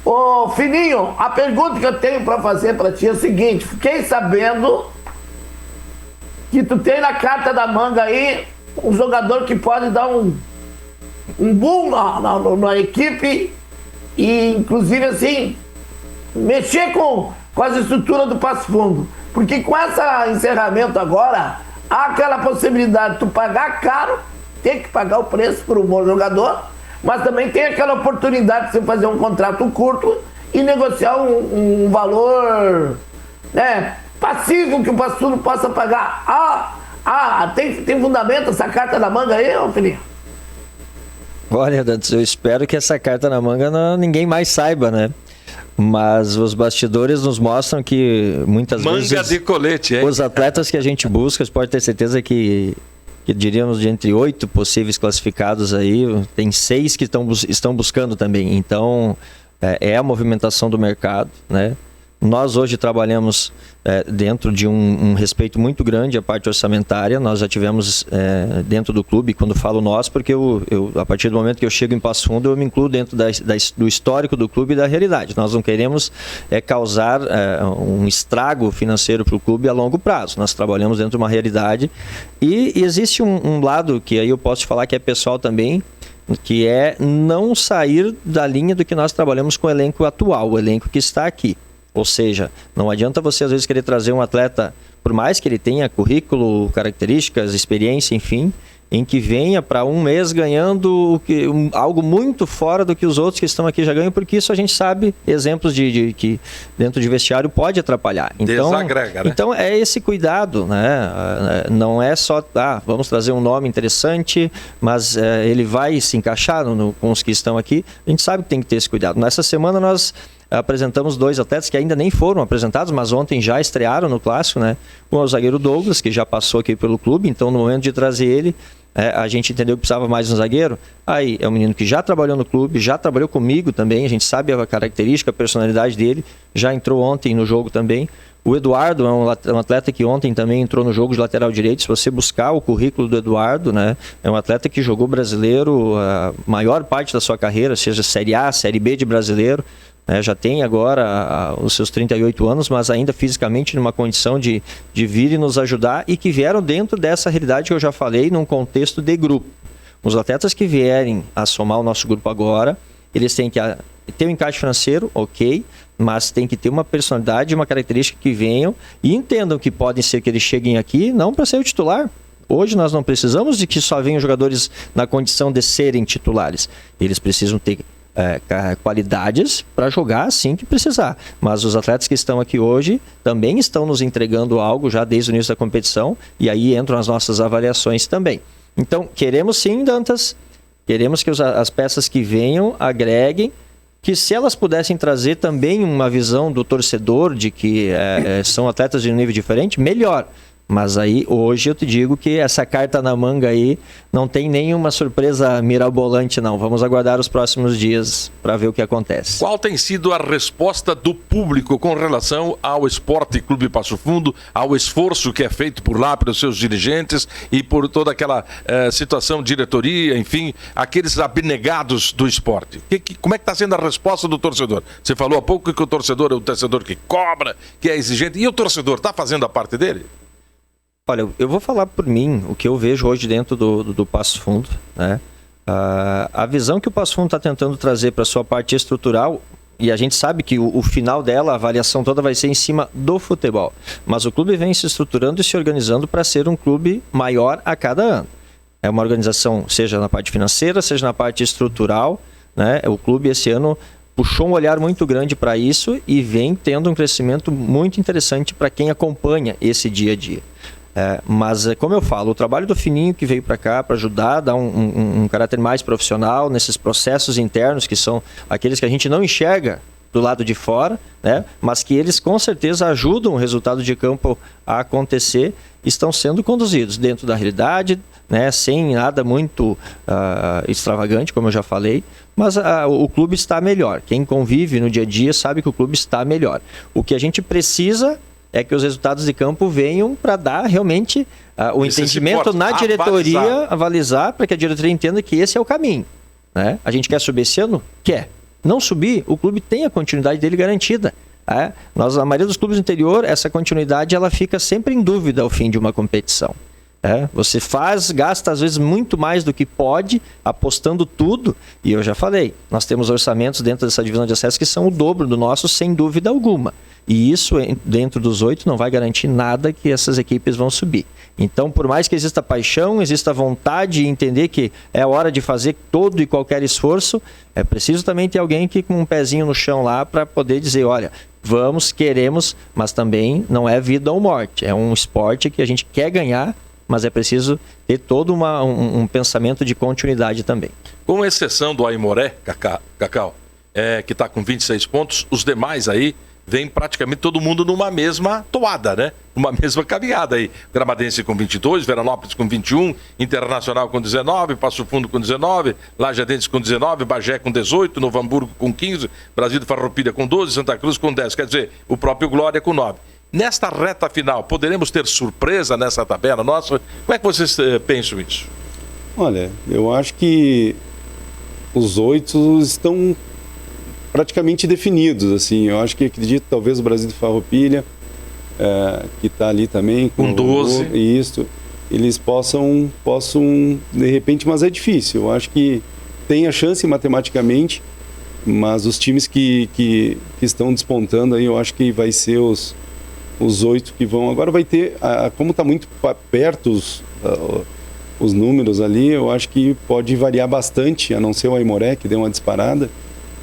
[SPEAKER 7] Ô Fininho, a pergunta que eu tenho para fazer para ti é o seguinte: fiquei sabendo que tu tem na carta da manga aí um jogador que pode dar um boom na equipe e inclusive assim mexer com as estruturas do Passo Fundo, porque com esse encerramento agora há aquela possibilidade de tu pagar caro, ter que pagar o preço por um bom jogador, mas também tem aquela oportunidade de você fazer um contrato curto e negociar um valor, né, passivo que o Passo Fundo possa pagar. Tem fundamento essa carta na manga aí, ô Felipe?
[SPEAKER 9] Olha, Dantas, eu espero que essa carta na manga ninguém mais saiba, né? Mas os bastidores nos mostram que muitas vezes...
[SPEAKER 2] Manga de colete, hein?
[SPEAKER 9] Os atletas que a gente busca, você pode ter certeza que diríamos de entre 8 possíveis classificados aí, tem 6 que estão buscando também. Então, é a movimentação do mercado, né? Nós hoje trabalhamos dentro de um respeito muito grande à parte orçamentária. Nós já tivemos dentro do clube, quando falo nós, porque eu, a partir do momento que eu chego em Passo Fundo, eu me incluo dentro do histórico do clube e da realidade. Nós não queremos causar um estrago financeiro para o clube a longo prazo. Nós trabalhamos dentro de uma realidade e existe um lado que aí eu posso te falar que é pessoal também, que é não sair da linha do que nós trabalhamos com o elenco atual, o elenco que está aqui. Ou seja, não adianta você às vezes querer trazer um atleta, por mais que ele tenha currículo, características, experiência, enfim, em que venha para um mês ganhando algo muito fora do que os outros que estão aqui já ganham, porque isso a gente sabe, exemplos de que dentro de vestiário pode atrapalhar. Então, desagrega, né? Então é esse cuidado, né? Não é só, vamos trazer um nome interessante, mas ele vai se encaixar com os que estão aqui. A gente sabe que tem que ter esse cuidado. Nessa semana nós apresentamos 2 atletas que ainda nem foram apresentados, mas ontem já estrearam no clássico, né? O zagueiro Douglas, que já passou aqui pelo clube, então no momento de trazer ele, a gente entendeu que precisava mais um zagueiro. Aí é um menino que já trabalhou no clube, já trabalhou comigo também, a gente sabe a característica, a personalidade dele, já entrou ontem no jogo também. O Eduardo é um atleta que ontem também entrou no jogo de lateral direito. Se você buscar o currículo do Eduardo, né, é um atleta que jogou brasileiro a maior parte da sua carreira, seja Série A, Série B de brasileiro. Já tem agora os seus 38 anos, mas ainda fisicamente numa condição de vir e nos ajudar, e que vieram dentro dessa realidade que eu já falei, num contexto de grupo. Os atletas que vierem a somar o nosso grupo agora, eles têm que ter um encaixe financeiro, ok, mas tem que ter uma personalidade, uma característica que venham e entendam que podem ser que eles cheguem aqui não para ser o titular. Hoje nós não precisamos de que só venham jogadores na condição de serem titulares. Eles precisam ter qualidades para jogar assim que precisar. Mas os atletas que estão aqui hoje também estão nos entregando algo já desde o início da competição, e aí entram as nossas avaliações também. Então, queremos sim, Dantas, queremos que as peças que venham agreguem, que se elas pudessem trazer também uma visão do torcedor de que são atletas de um nível diferente, melhor. Mas aí, hoje, eu te digo que essa carta na manga aí não tem nenhuma surpresa mirabolante, não. Vamos aguardar os próximos dias para ver o que acontece.
[SPEAKER 2] Qual tem sido a resposta do público com relação ao Esporte Clube Passo Fundo, ao esforço que é feito por lá, pelos seus dirigentes e por toda aquela situação, diretoria, enfim, aqueles abnegados do esporte? Como é que está sendo a resposta do torcedor? Você falou há pouco que o torcedor é o torcedor que cobra, que é exigente. E o torcedor está fazendo a parte dele?
[SPEAKER 9] Olha, eu vou falar por mim, o que eu vejo hoje dentro do Passo Fundo, né? A visão que o Passo Fundo está tentando trazer para a sua parte estrutural, e a gente sabe que o final dela, a avaliação toda vai ser em cima do futebol. Mas o clube vem se estruturando e se organizando para ser um clube maior a cada ano. É uma organização, seja na parte financeira, seja na parte estrutural, né? O clube esse ano puxou um olhar muito grande para isso e vem tendo um crescimento muito interessante para quem acompanha esse dia a dia. Mas, como eu falo, o trabalho do Fininho que veio para cá para ajudar, dar um caráter mais profissional nesses processos internos, que são aqueles que a gente não enxerga do lado de fora, né? Mas que eles com certeza ajudam o resultado de campo a acontecer, estão sendo conduzidos dentro da realidade, né? Sem nada muito extravagante, como eu já falei, mas o clube está melhor. Quem convive no dia a dia sabe que o clube está melhor. O que a gente precisa é que os resultados de campo venham para dar realmente o entendimento na diretoria, avalizar, para que a diretoria entenda que esse é o caminho, né? A gente quer subir esse ano? Quer. Não subir, o clube tem a continuidade dele garantida. A maioria dos clubes do interior, essa continuidade ela fica sempre em dúvida ao fim de uma competição. Você gasta às vezes muito mais do que pode, apostando tudo, e eu já falei, nós temos orçamentos dentro dessa divisão de acesso que são o dobro do nosso, sem dúvida alguma. E isso, dentro dos 8, não vai garantir nada que essas equipes vão subir. Então, por mais que exista paixão, exista vontade e entender que é hora de fazer todo e qualquer esforço, é preciso também ter alguém que com um pezinho no chão lá para poder dizer, olha, vamos, queremos, mas também não é vida ou morte. É um esporte que a gente quer ganhar, mas é preciso ter todo um pensamento de continuidade também.
[SPEAKER 2] Com exceção do Aimoré, Cacau, que está com 26 pontos, os demais aí, vem praticamente todo mundo numa mesma toada, né? Uma mesma caminhada aí. Gramadense com 22, Veranópolis com 21, Internacional com 19, Passo Fundo com 19, Lajadense com 19, Bagé com 18, Novo Hamburgo com 15, Brasil de Farroupilha com 12, Santa Cruz com 10, quer dizer, o próprio Glória com 9. Nesta reta final, poderemos ter surpresa nessa tabela nossa? Como é que vocês pensam isso?
[SPEAKER 8] Olha, eu acho que os 8 estão praticamente definidos, assim. Eu acho que acredito talvez o Brasil de Farroupilha, que está ali também
[SPEAKER 2] com 12,
[SPEAKER 8] isso, eles possam de repente, mas é difícil. Eu acho que tem a chance matematicamente, mas os times que estão despontando aí, eu acho que vai ser os 8 que vão. Agora vai ter, como está muito perto os números ali, eu acho que pode variar bastante, a não ser o Aimoré, que deu uma disparada.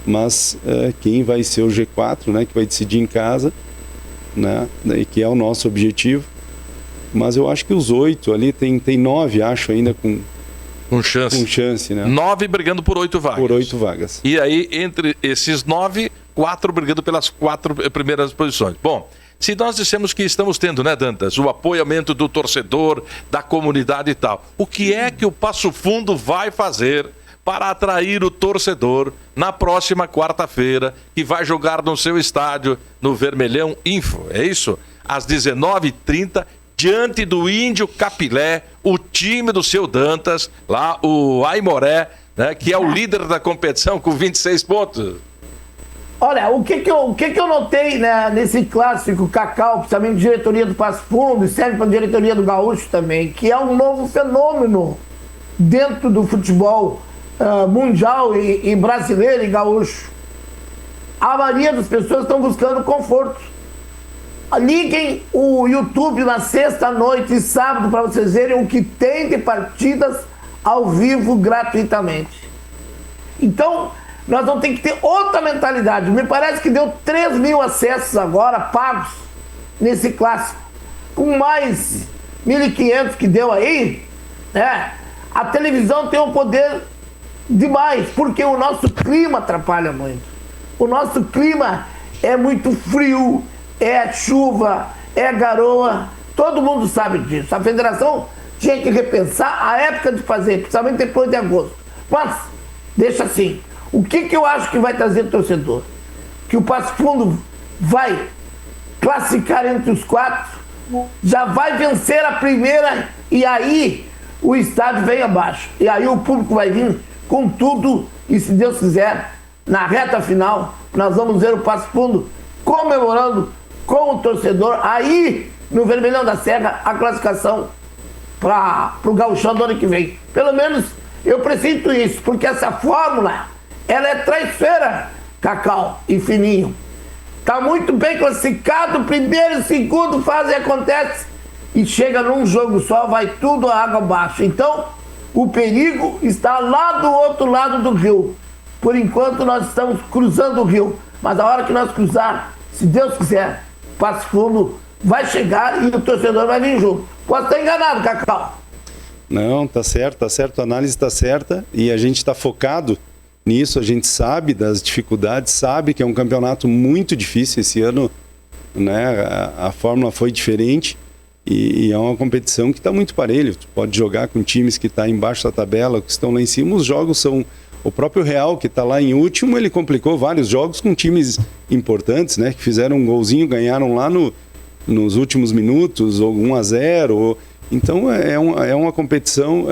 [SPEAKER 8] Mas quem vai ser o G4, né, que vai decidir em casa, né, que é o nosso objetivo. Mas eu acho que os 8 ali, tem 9, acho, ainda com chance, né?
[SPEAKER 2] 9 brigando por 8 vagas.
[SPEAKER 8] Por 8 vagas.
[SPEAKER 2] E aí, entre esses 9, 4 brigando pelas 4 primeiras posições. Bom, se nós dissemos que estamos tendo, né, Dantas, o apoiamento do torcedor, da comunidade e tal, o que é que o Passo Fundo vai fazer para atrair o torcedor na próxima quarta-feira, que vai jogar no seu estádio, no Vermelhão Info, é isso? Às 19h30, diante do Índio Capilé, o time do seu Dantas, lá o Aimoré, né, que é o líder da competição com 26 pontos.
[SPEAKER 7] Olha, o que eu notei, né, nesse clássico Cacau, principalmente diretoria do Passo Fundo, e serve para a diretoria do Gaúcho também, que é um novo fenômeno dentro do futebol mundial e brasileiro e gaúcho. A maioria das pessoas estão buscando conforto. Liguem o YouTube na sexta-noite e sábado para vocês verem o que tem de partidas ao vivo gratuitamente. Então, Nós vamos ter que ter outra mentalidade. Me parece que deu 3 mil acessos agora, pagos, nesse clássico. Com mais 1.500 que deu aí, né? A televisão tem um poder demais, porque o nosso clima atrapalha muito. O nosso clima é muito frio, é chuva, é garoa. Todo mundo sabe disso. A federação tinha que repensar a época de fazer, principalmente depois de agosto. Mas, deixa assim. O que eu acho que vai trazer torcedor? Que o Passo Fundo vai classificar entre os 4, já vai vencer a primeira e aí o estádio vem abaixo. E aí o público vai vir com tudo e, se Deus quiser, na reta final, nós vamos ver o Passo Fundo comemorando com o torcedor aí no Vermelhão da Serra a classificação para o Gauchão do ano que vem. Pelo menos eu presinto isso, porque essa fórmula ela é traiçoeira, Cacau e Fininho. Tá muito bem classificado, primeiro e segundo fase acontece e chega num jogo só, vai tudo a água abaixo. Então, o perigo está lá do outro lado do rio. Por enquanto nós estamos cruzando o rio, mas a hora que nós cruzar, se Deus quiser, Passo Fundo vai chegar e o torcedor vai vir junto. Posso estar enganado, Cacau?
[SPEAKER 8] Não, tá certo, a análise está certa e a gente está focado nisso. A gente sabe das dificuldades, sabe que é um campeonato muito difícil esse ano, né? A fórmula foi diferente e é uma competição que está muito parelho. Tu pode jogar com times que estão embaixo da tabela, que estão lá em cima. Os jogos são... O próprio Real, que está lá em último, ele complicou vários jogos com times importantes, né? Que fizeram um golzinho, ganharam lá nos últimos minutos, ou 1-0. Então é uma competição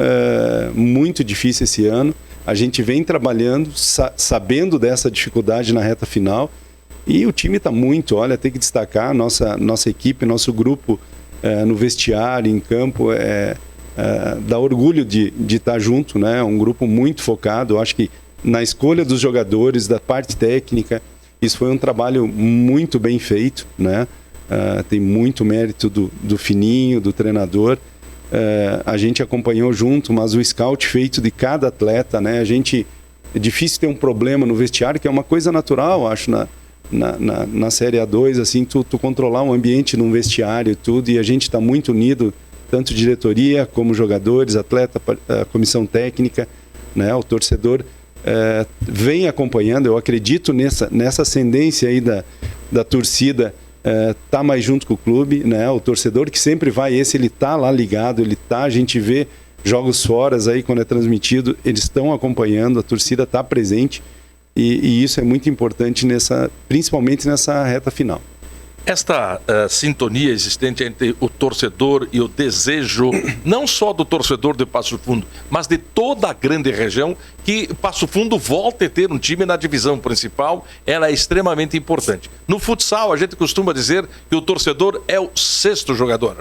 [SPEAKER 8] muito difícil esse ano. A gente vem trabalhando, sabendo dessa dificuldade na reta final, e o time está muito, olha, tem que destacar nossa equipe, nosso grupo no vestiário, em campo, dá orgulho de estar junto, né? Um grupo muito focado. Eu acho que na escolha dos jogadores, da parte técnica, isso foi um trabalho muito bem feito, né? Tem muito mérito do Fininho, do treinador. A gente acompanhou junto, mas o scout feito de cada atleta, né? É difícil ter um problema no vestiário, que é uma coisa natural, acho, na Série A2, assim, tu controlar um ambiente num vestiário e tudo, e a gente está muito unido, tanto diretoria como jogadores, atleta, a comissão técnica, né? O torcedor vem acompanhando. Eu acredito nessa ascendência aí da torcida, tá mais junto com o clube, né? O torcedor que sempre vai, ele tá lá ligado, a gente vê jogos fora aí quando é transmitido, eles estão acompanhando, a torcida tá presente e isso é muito importante principalmente nessa reta final.
[SPEAKER 2] Esta sintonia existente entre o torcedor e o desejo, não só do torcedor de Passo Fundo, mas de toda a grande região, que Passo Fundo volte a ter um time na divisão principal, ela é extremamente importante. No futsal, a gente costuma dizer que o torcedor é o 6º jogador.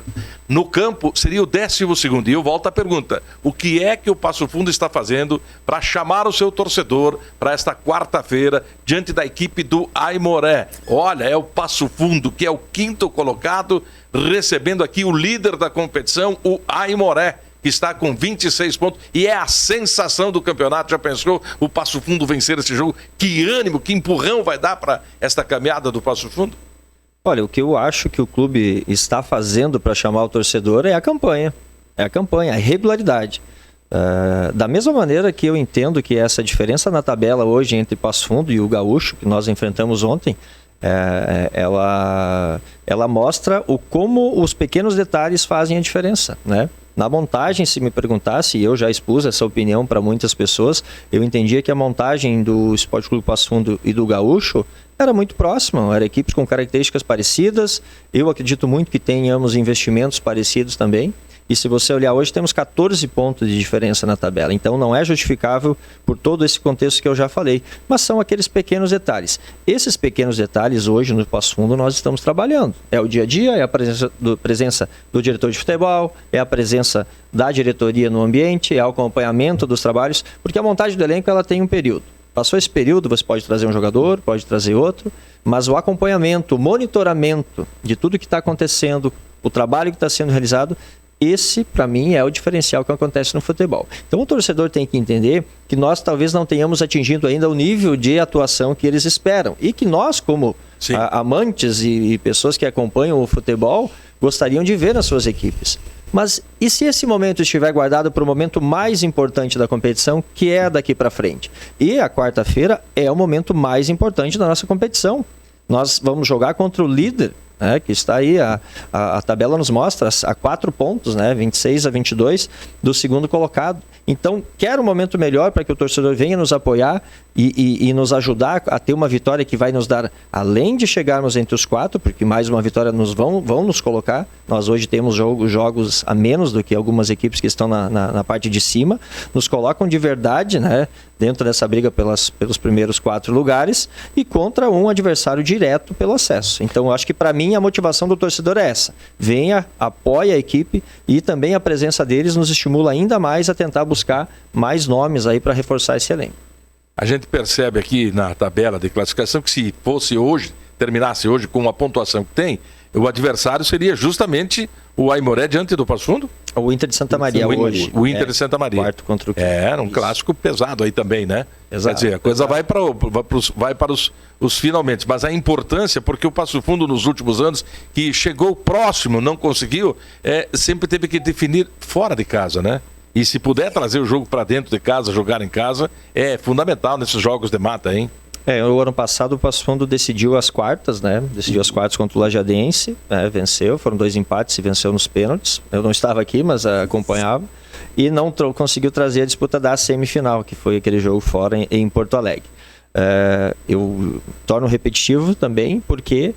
[SPEAKER 2] No campo, seria o 12º. E eu volto à pergunta: o que é que o Passo Fundo está fazendo para chamar o seu torcedor para esta quarta-feira, diante da equipe do Aimoré? Olha, é o Passo Fundo, que é o 5º colocado, recebendo aqui o líder da competição, o Aimoré, que está com 26 pontos e é a sensação do campeonato. Já pensou o Passo Fundo vencer esse jogo? Que ânimo, que empurrão vai dar para esta caminhada do Passo Fundo?
[SPEAKER 9] Olha, o que eu acho que o clube está fazendo para chamar o torcedor é a campanha. A regularidade. Da mesma maneira que eu entendo que essa diferença na tabela hoje entre Passo Fundo e o Gaúcho, que nós enfrentamos ontem, ela mostra como os pequenos detalhes fazem a diferença, né? Na montagem, se me perguntasse, e eu já expus essa opinião para muitas pessoas, eu entendia que a montagem do Esporte Clube Passo Fundo e do Gaúcho era muito próxima, eram equipes com características parecidas. Eu acredito muito que tenhamos investimentos parecidos também. E se você olhar hoje, temos 14 pontos de diferença na tabela. Então não é justificável por todo esse contexto que eu já falei. Mas são aqueles pequenos detalhes. Esses pequenos detalhes hoje no Passo Fundo nós estamos trabalhando. É o dia a dia, é a presença do diretor de futebol, é a presença da diretoria no ambiente, é o acompanhamento dos trabalhos. Porque a montagem do elenco ela tem um período. Passou esse período, você pode trazer um jogador, pode trazer outro. Mas o acompanhamento, o monitoramento de tudo que está acontecendo, o trabalho que está sendo realizado, Esse, para mim, é o diferencial que acontece no futebol. Então, o torcedor tem que entender que nós talvez não tenhamos atingido ainda o nível de atuação que eles esperam. E que nós, como amantes e pessoas que acompanham o futebol, gostariam de ver nas suas equipes. Mas e se esse momento estiver guardado para o momento mais importante da competição, que é daqui para frente? E a quarta-feira é o momento mais importante da nossa competição. Nós vamos jogar contra o líder, que está aí, a tabela nos mostra, a 4 pontos, 26-22 do segundo colocado. Então, quer um momento melhor para que o torcedor venha nos apoiar e nos ajudar a ter uma vitória que vai nos dar, além de chegarmos entre os 4, porque mais uma vitória vão nos colocar. Nós hoje temos jogos a menos do que algumas equipes que estão na parte de cima. Nos colocam de verdade, dentro dessa briga pelos primeiros 4 lugares e contra um adversário direto pelo acesso. Então, eu acho que para mim a motivação do torcedor é essa. Venha, apoie a equipe e também a presença deles nos estimula ainda mais a tentar buscar mais nomes aí para reforçar esse elenco.
[SPEAKER 2] A gente percebe aqui na tabela de classificação que se fosse hoje, terminasse hoje com a pontuação que tem, o adversário seria justamente o Aimoré diante do Passo Fundo?
[SPEAKER 9] O Inter de Santa Maria hoje.
[SPEAKER 2] O Inter de Santa Maria.
[SPEAKER 9] Quarto contra o
[SPEAKER 2] era um clássico pesado aí também, né?
[SPEAKER 9] Exato.
[SPEAKER 2] Quer dizer, a coisa vai para os finalmente. Mas a importância, porque o Passo Fundo nos últimos anos, que chegou próximo, não conseguiu, sempre teve que definir fora de casa, né? E se puder trazer o jogo para dentro de casa, jogar em casa, é fundamental nesses jogos de mata, hein?
[SPEAKER 9] O ano passado o Passo Fundo decidiu as quartas, Decidiu as quartas contra o Lajadense, venceu, foram 2 empates e venceu nos pênaltis. Eu não estava aqui, mas acompanhava. E não conseguiu trazer a disputa da semifinal, que foi aquele jogo fora em Porto Alegre. Eu torno repetitivo também, porque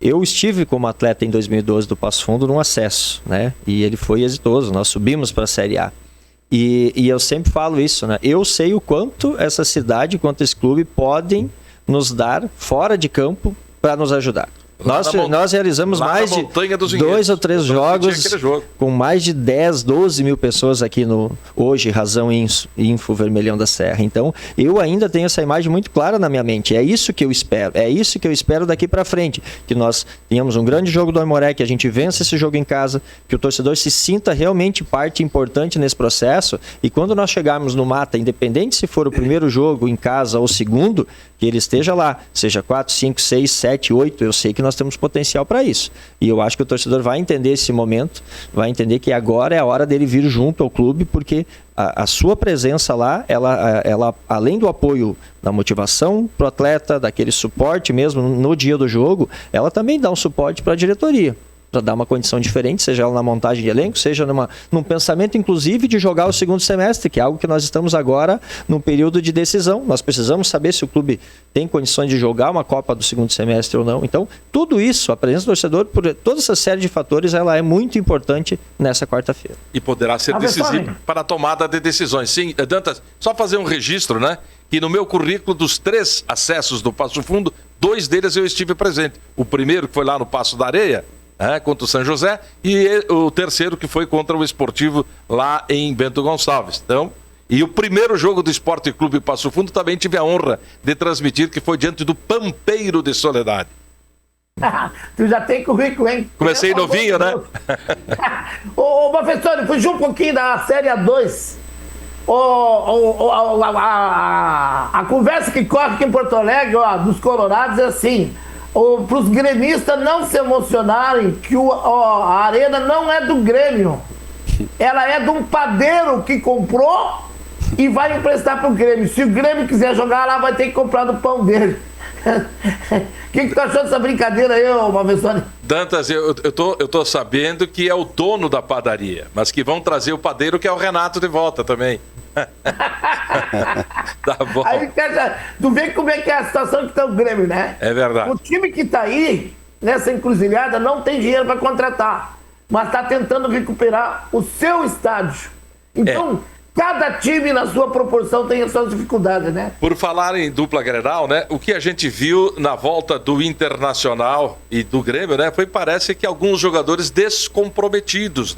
[SPEAKER 9] eu estive como atleta em 2012 do Passo Fundo num acesso, E ele foi exitoso, nós subimos para a Série A. E eu sempre falo isso, Eu sei o quanto essa cidade, quanto esse clube podem nos dar fora de campo para nos ajudar. Nós realizamos mais de 2 ou 3 jogos com mais de 10, 12 mil pessoas aqui hoje, Razão Info Vermelhão da Serra. Então, eu ainda tenho essa imagem muito clara na minha mente. É isso que eu espero. É isso que eu espero daqui para frente. Que nós tenhamos um grande jogo do Aimoré, que a gente vença esse jogo em casa, que o torcedor se sinta realmente parte importante nesse processo. E quando nós chegarmos no mata, independente se for o primeiro jogo em casa ou o segundo, que ele esteja lá, seja 4, 5, 6, 7, 8, eu sei que nós temos potencial para isso. E eu acho que o torcedor vai entender esse momento, vai entender que agora é a hora dele vir junto ao clube, porque a sua presença lá, ela além do apoio da motivação para o atleta, daquele suporte mesmo no dia do jogo, ela também dá um suporte para a diretoria, para dar uma condição diferente, seja ela na montagem de elenco, seja num pensamento, inclusive, de jogar o segundo semestre, que é algo que nós estamos agora num período de decisão. Nós precisamos saber se o clube tem condições de jogar uma Copa do segundo semestre ou não. Então, tudo isso, a presença do torcedor, por toda essa série de fatores, ela é muito importante nessa quarta-feira.
[SPEAKER 2] E poderá ser decisivo para a tomada de decisões. Sim, Dantas, só fazer um registro, que no meu currículo, dos 3 acessos do Passo Fundo, 2 deles eu estive presente. O primeiro, que foi lá no Passo da Areia, contra o São José, e o terceiro que foi contra o Esportivo lá em Bento Gonçalves. Então, e o primeiro jogo do Esporte Clube Passo Fundo também tive a honra de transmitir, que foi diante do Pampeiro de Soledade.
[SPEAKER 7] Tu já tem currículo, hein?
[SPEAKER 2] Comecei novinho, né?
[SPEAKER 7] Ô, professor, fugiu um pouquinho da Série A2. A conversa que corre aqui em Porto Alegre, dos colorados, é assim: para os gremistas não se emocionarem, que a arena não é do Grêmio, ela é de um padeiro que comprou e vai emprestar para o Grêmio. Se o Grêmio quiser jogar lá, vai ter que comprar do pão dele. O que tu achou dessa brincadeira aí, professor?
[SPEAKER 2] Dantas, eu tô sabendo que é o dono da padaria, mas que vão trazer o padeiro, que é o Renato, de volta também. Tá bom.
[SPEAKER 7] Aí tu vê como é que é a situação que tá o Grêmio, né?
[SPEAKER 2] É verdade.
[SPEAKER 7] O time que tá aí, nessa encruzilhada, não tem dinheiro para contratar, mas tá tentando recuperar o seu estádio. Então, cada time, na sua proporção, tem as suas dificuldades, né?
[SPEAKER 2] Por falar em dupla Grenal, o que a gente viu na volta do Internacional e do Grêmio, parece que alguns jogadores descomprometidos,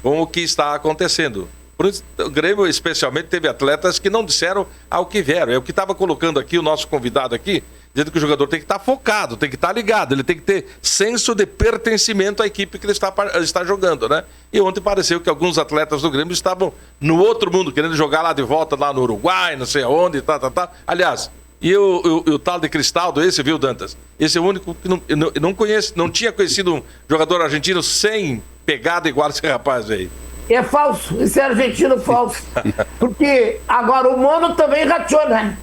[SPEAKER 2] com o que está acontecendo. Por isso, o Grêmio, especialmente, teve atletas que não disseram ao que vieram. É o que estava colocando aqui o nosso convidado aqui, dizendo que o jogador tem que estar focado, tem que estar ligado, ele tem que ter senso de pertencimento à equipe que ele está jogando, né? E ontem pareceu que alguns atletas do Grêmio estavam no outro mundo, querendo jogar lá de volta, lá no Uruguai, não sei aonde, tá. Aliás, e o tal de Cristaldo, esse, viu, Dantas? Esse é o único que não conheço, não tinha conhecido um jogador argentino sem pegada igual esse rapaz aí.
[SPEAKER 7] É falso, esse é argentino falso. Porque agora o Mano também rateou, né?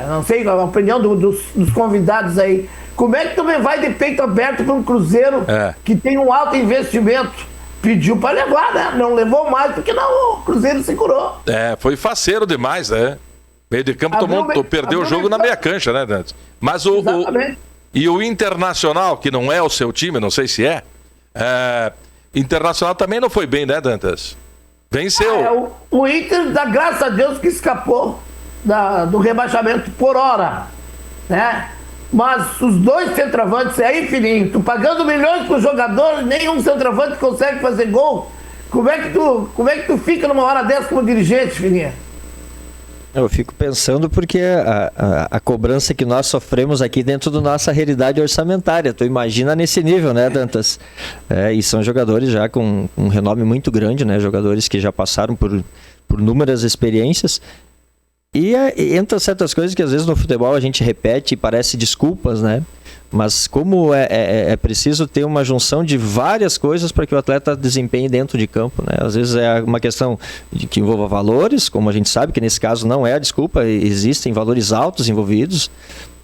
[SPEAKER 7] Não sei a opinião dos convidados aí. Como é que também vai de peito aberto para um Cruzeiro que tem um alto investimento? Pediu para levar, né? Não levou mais, porque não, o Cruzeiro segurou.
[SPEAKER 2] Foi faceiro demais, né? Meio de campo perdeu o jogo na meia cancha, né, Dantas? Mas o Internacional, que não é o seu time, não sei se Internacional também não foi bem, né, Dantas? Venceu.
[SPEAKER 7] O Inter, dá graças a Deus que escapou do rebaixamento por hora, né? Mas os dois centroavantes aí, filhinho, tu pagando milhões pro jogador, nenhum centroavante consegue fazer gol. Como é que tu fica numa hora dessa como dirigente, filhinha?
[SPEAKER 9] Eu fico pensando porque a cobrança que nós sofremos aqui dentro da nossa realidade orçamentária, tu imagina nesse nível, né, Dantas? E são jogadores já com um renome muito grande, né? Jogadores que já passaram por inúmeras experiências. E entra certas coisas que às vezes no futebol a gente repete e parece desculpas, né? Mas como é preciso ter uma junção de várias coisas para que o atleta desempenhe dentro de campo, né? Às vezes é uma questão que envolva valores, como a gente sabe que nesse caso não é a desculpa, existem valores altos envolvidos,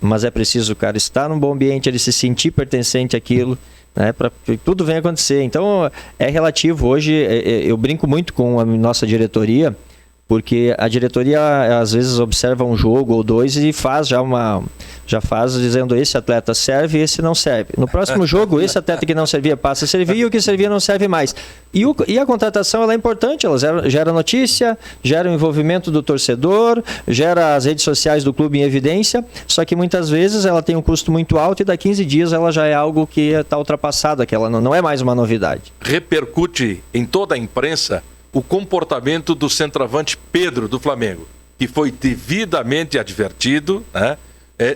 [SPEAKER 9] mas é preciso o cara estar num bom ambiente, ele se sentir pertencente àquilo, né? Para que tudo venha acontecer. Então é relativo. Hoje eu brinco muito com a nossa diretoria, porque a diretoria às vezes observa um jogo ou dois e já faz dizendo esse atleta serve e esse não serve. No próximo jogo, esse atleta que não servia passa a servir e o que servia não serve mais. E a contratação ela é importante, ela gera notícia, gera o envolvimento do torcedor, gera as redes sociais do clube em evidência, só que muitas vezes ela tem um custo muito alto e daqui 15 dias ela já é algo que está ultrapassado, que ela não é mais uma novidade.
[SPEAKER 2] Repercute em toda a imprensa o comportamento do centroavante Pedro do Flamengo, que foi devidamente advertido, né,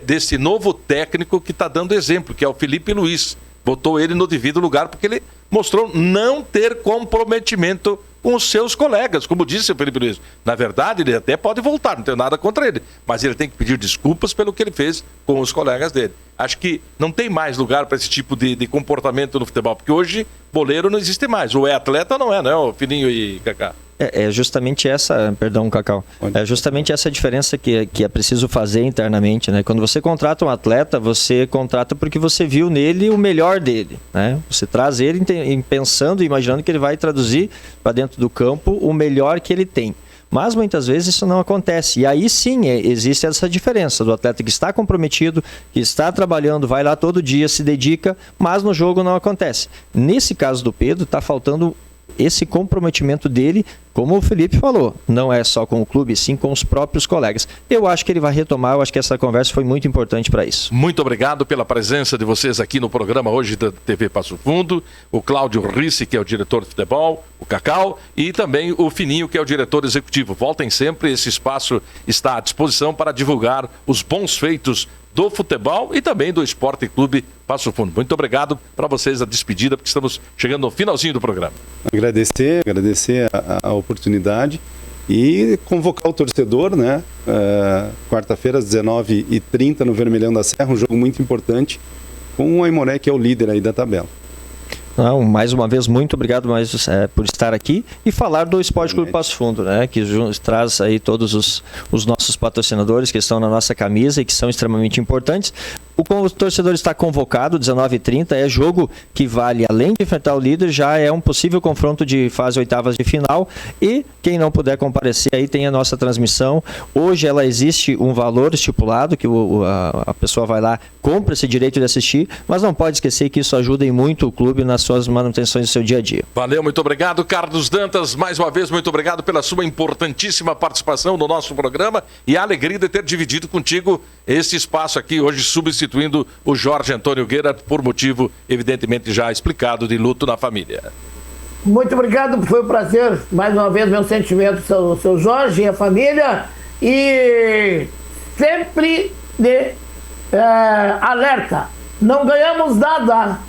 [SPEAKER 2] desse novo técnico que está dando exemplo, que é o Felipe Luiz. Botou ele no devido lugar porque ele mostrou não ter comprometimento com os seus colegas, como disse o Felipe Luiz. Na verdade, ele até pode voltar, não tenho nada contra ele, mas ele tem que pedir desculpas pelo que ele fez com os colegas dele. Acho que não tem mais lugar para esse tipo de comportamento no futebol, porque hoje boleiro não existe mais. Ou é atleta ou não é, o Fininho e Cacá?
[SPEAKER 9] É justamente essa, perdão, Cacau, é justamente essa diferença que é preciso fazer internamente, né? Quando você contrata um atleta, você contrata porque você viu nele o melhor dele, né? Você traz ele pensando e imaginando que ele vai traduzir para dentro do campo o melhor que ele tem. Mas muitas vezes isso não acontece. E aí sim existe essa diferença do atleta que está comprometido, que está trabalhando, vai lá todo dia, se dedica, mas no jogo não acontece. Nesse caso do Pedro, está faltando esse comprometimento dele, como o Felipe falou, não é só com o clube, sim com os próprios colegas. Eu acho que ele vai retomar, eu acho que essa conversa foi muito importante para isso.
[SPEAKER 2] Muito obrigado pela presença de vocês aqui no programa hoje da TV Passo Fundo, o Cláudio Risse, que é o diretor de futebol, o Cacau, e também o Fininho, que é o diretor executivo. Voltem sempre, esse espaço está à disposição para divulgar os bons feitos do futebol e também do Esporte Clube Passo Fundo. Muito obrigado para vocês a despedida, porque estamos chegando no finalzinho do programa.
[SPEAKER 8] Agradecer a oportunidade e convocar o torcedor, né? Quarta-feira, às 19h30, no Vermelhão da Serra, um jogo muito importante, com o Aimoré, que é o líder aí da tabela.
[SPEAKER 9] Não, mais uma vez, muito obrigado por estar aqui e falar do Esporte Clube Passo Fundo, né, que traz aí todos os nossos patrocinadores que estão na nossa camisa e que são extremamente importantes. O torcedor está convocado, 19h30, é jogo que vale, além de enfrentar o líder, já é um possível confronto de fase oitavas de final, e quem não puder comparecer aí tem a nossa transmissão. Hoje ela existe um valor estipulado, que a pessoa vai lá, compra esse direito de assistir, mas não pode esquecer que isso ajuda muito o clube nas suas manutenções do seu dia a dia.
[SPEAKER 2] Valeu, muito obrigado, Carlos Dantas, mais uma vez, muito obrigado pela sua importantíssima participação no nosso programa e a alegria de ter dividido contigo esse espaço aqui, hoje substituindo o Jorge Antônio Guerra, por motivo, evidentemente, já explicado, de luto na família.
[SPEAKER 7] Muito obrigado, foi um prazer. Mais uma vez, meus sentimentos ao seu Jorge e a família. E sempre de alerta. Não ganhamos nada,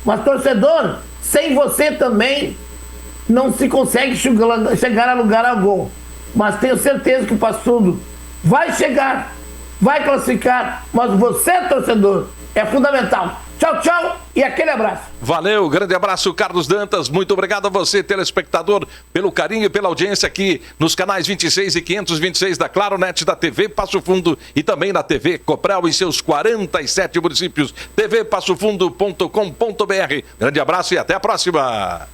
[SPEAKER 7] mas torcedor, sem você também não se consegue chegar a lugar algum. Mas tenho certeza que o Passudo vai chegar, vai classificar, mas você, torcedor, é fundamental. Tchau, tchau e aquele abraço.
[SPEAKER 2] Valeu, grande abraço, Carlos Dantas. Muito obrigado a você, telespectador, pelo carinho e pela audiência aqui nos canais 26 e 526 da Claro Net, da TV Passo Fundo e também da TV Coprel em seus 47 municípios. tvpassofundo.com.br. Grande abraço e até a próxima.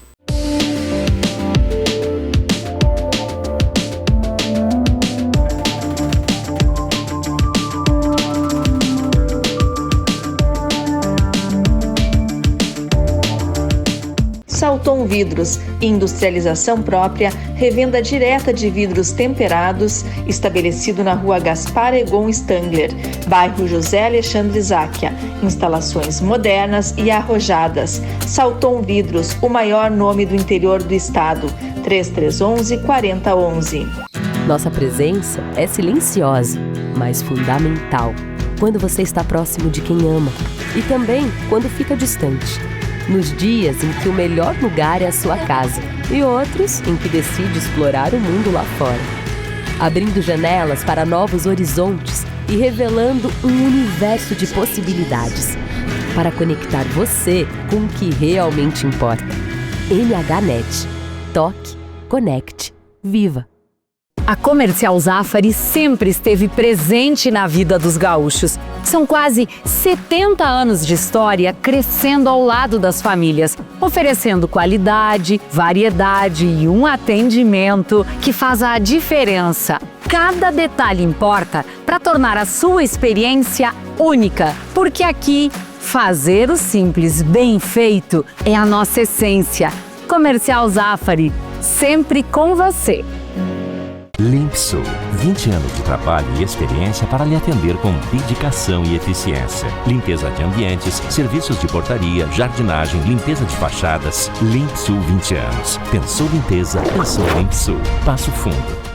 [SPEAKER 3] Salton Vidros, industrialização própria, revenda direta de vidros temperados, estabelecido na rua Gaspar Egon Stangler, bairro José Alexandre Záquia. Instalações modernas e arrojadas. Salton Vidros, o maior nome do interior do estado. 3311-4011.
[SPEAKER 4] Nossa presença é silenciosa, mas fundamental. Quando você está próximo de quem ama e também quando fica distante. Nos dias em que o melhor lugar é a sua casa e outros em que decide explorar o mundo lá fora. Abrindo janelas para novos horizontes e revelando um universo de possibilidades para conectar você com o que realmente importa. MHNet. Toque, conecte, viva.
[SPEAKER 5] A Comercial Zafari sempre esteve presente na vida dos gaúchos. São quase 70 anos de história crescendo ao lado das famílias, oferecendo qualidade, variedade e um atendimento que faz a diferença. Cada detalhe importa para tornar a sua experiência única, porque aqui, fazer o simples bem feito é a nossa essência. Comercial Zafari, sempre com você.
[SPEAKER 6] Limpsul, 20 anos de trabalho e experiência para lhe atender com dedicação e eficiência. Limpeza de ambientes, serviços de portaria, jardinagem, limpeza de fachadas. Limpsul 20 anos. Pensou limpeza, pensou Limpsul. Passo Fundo.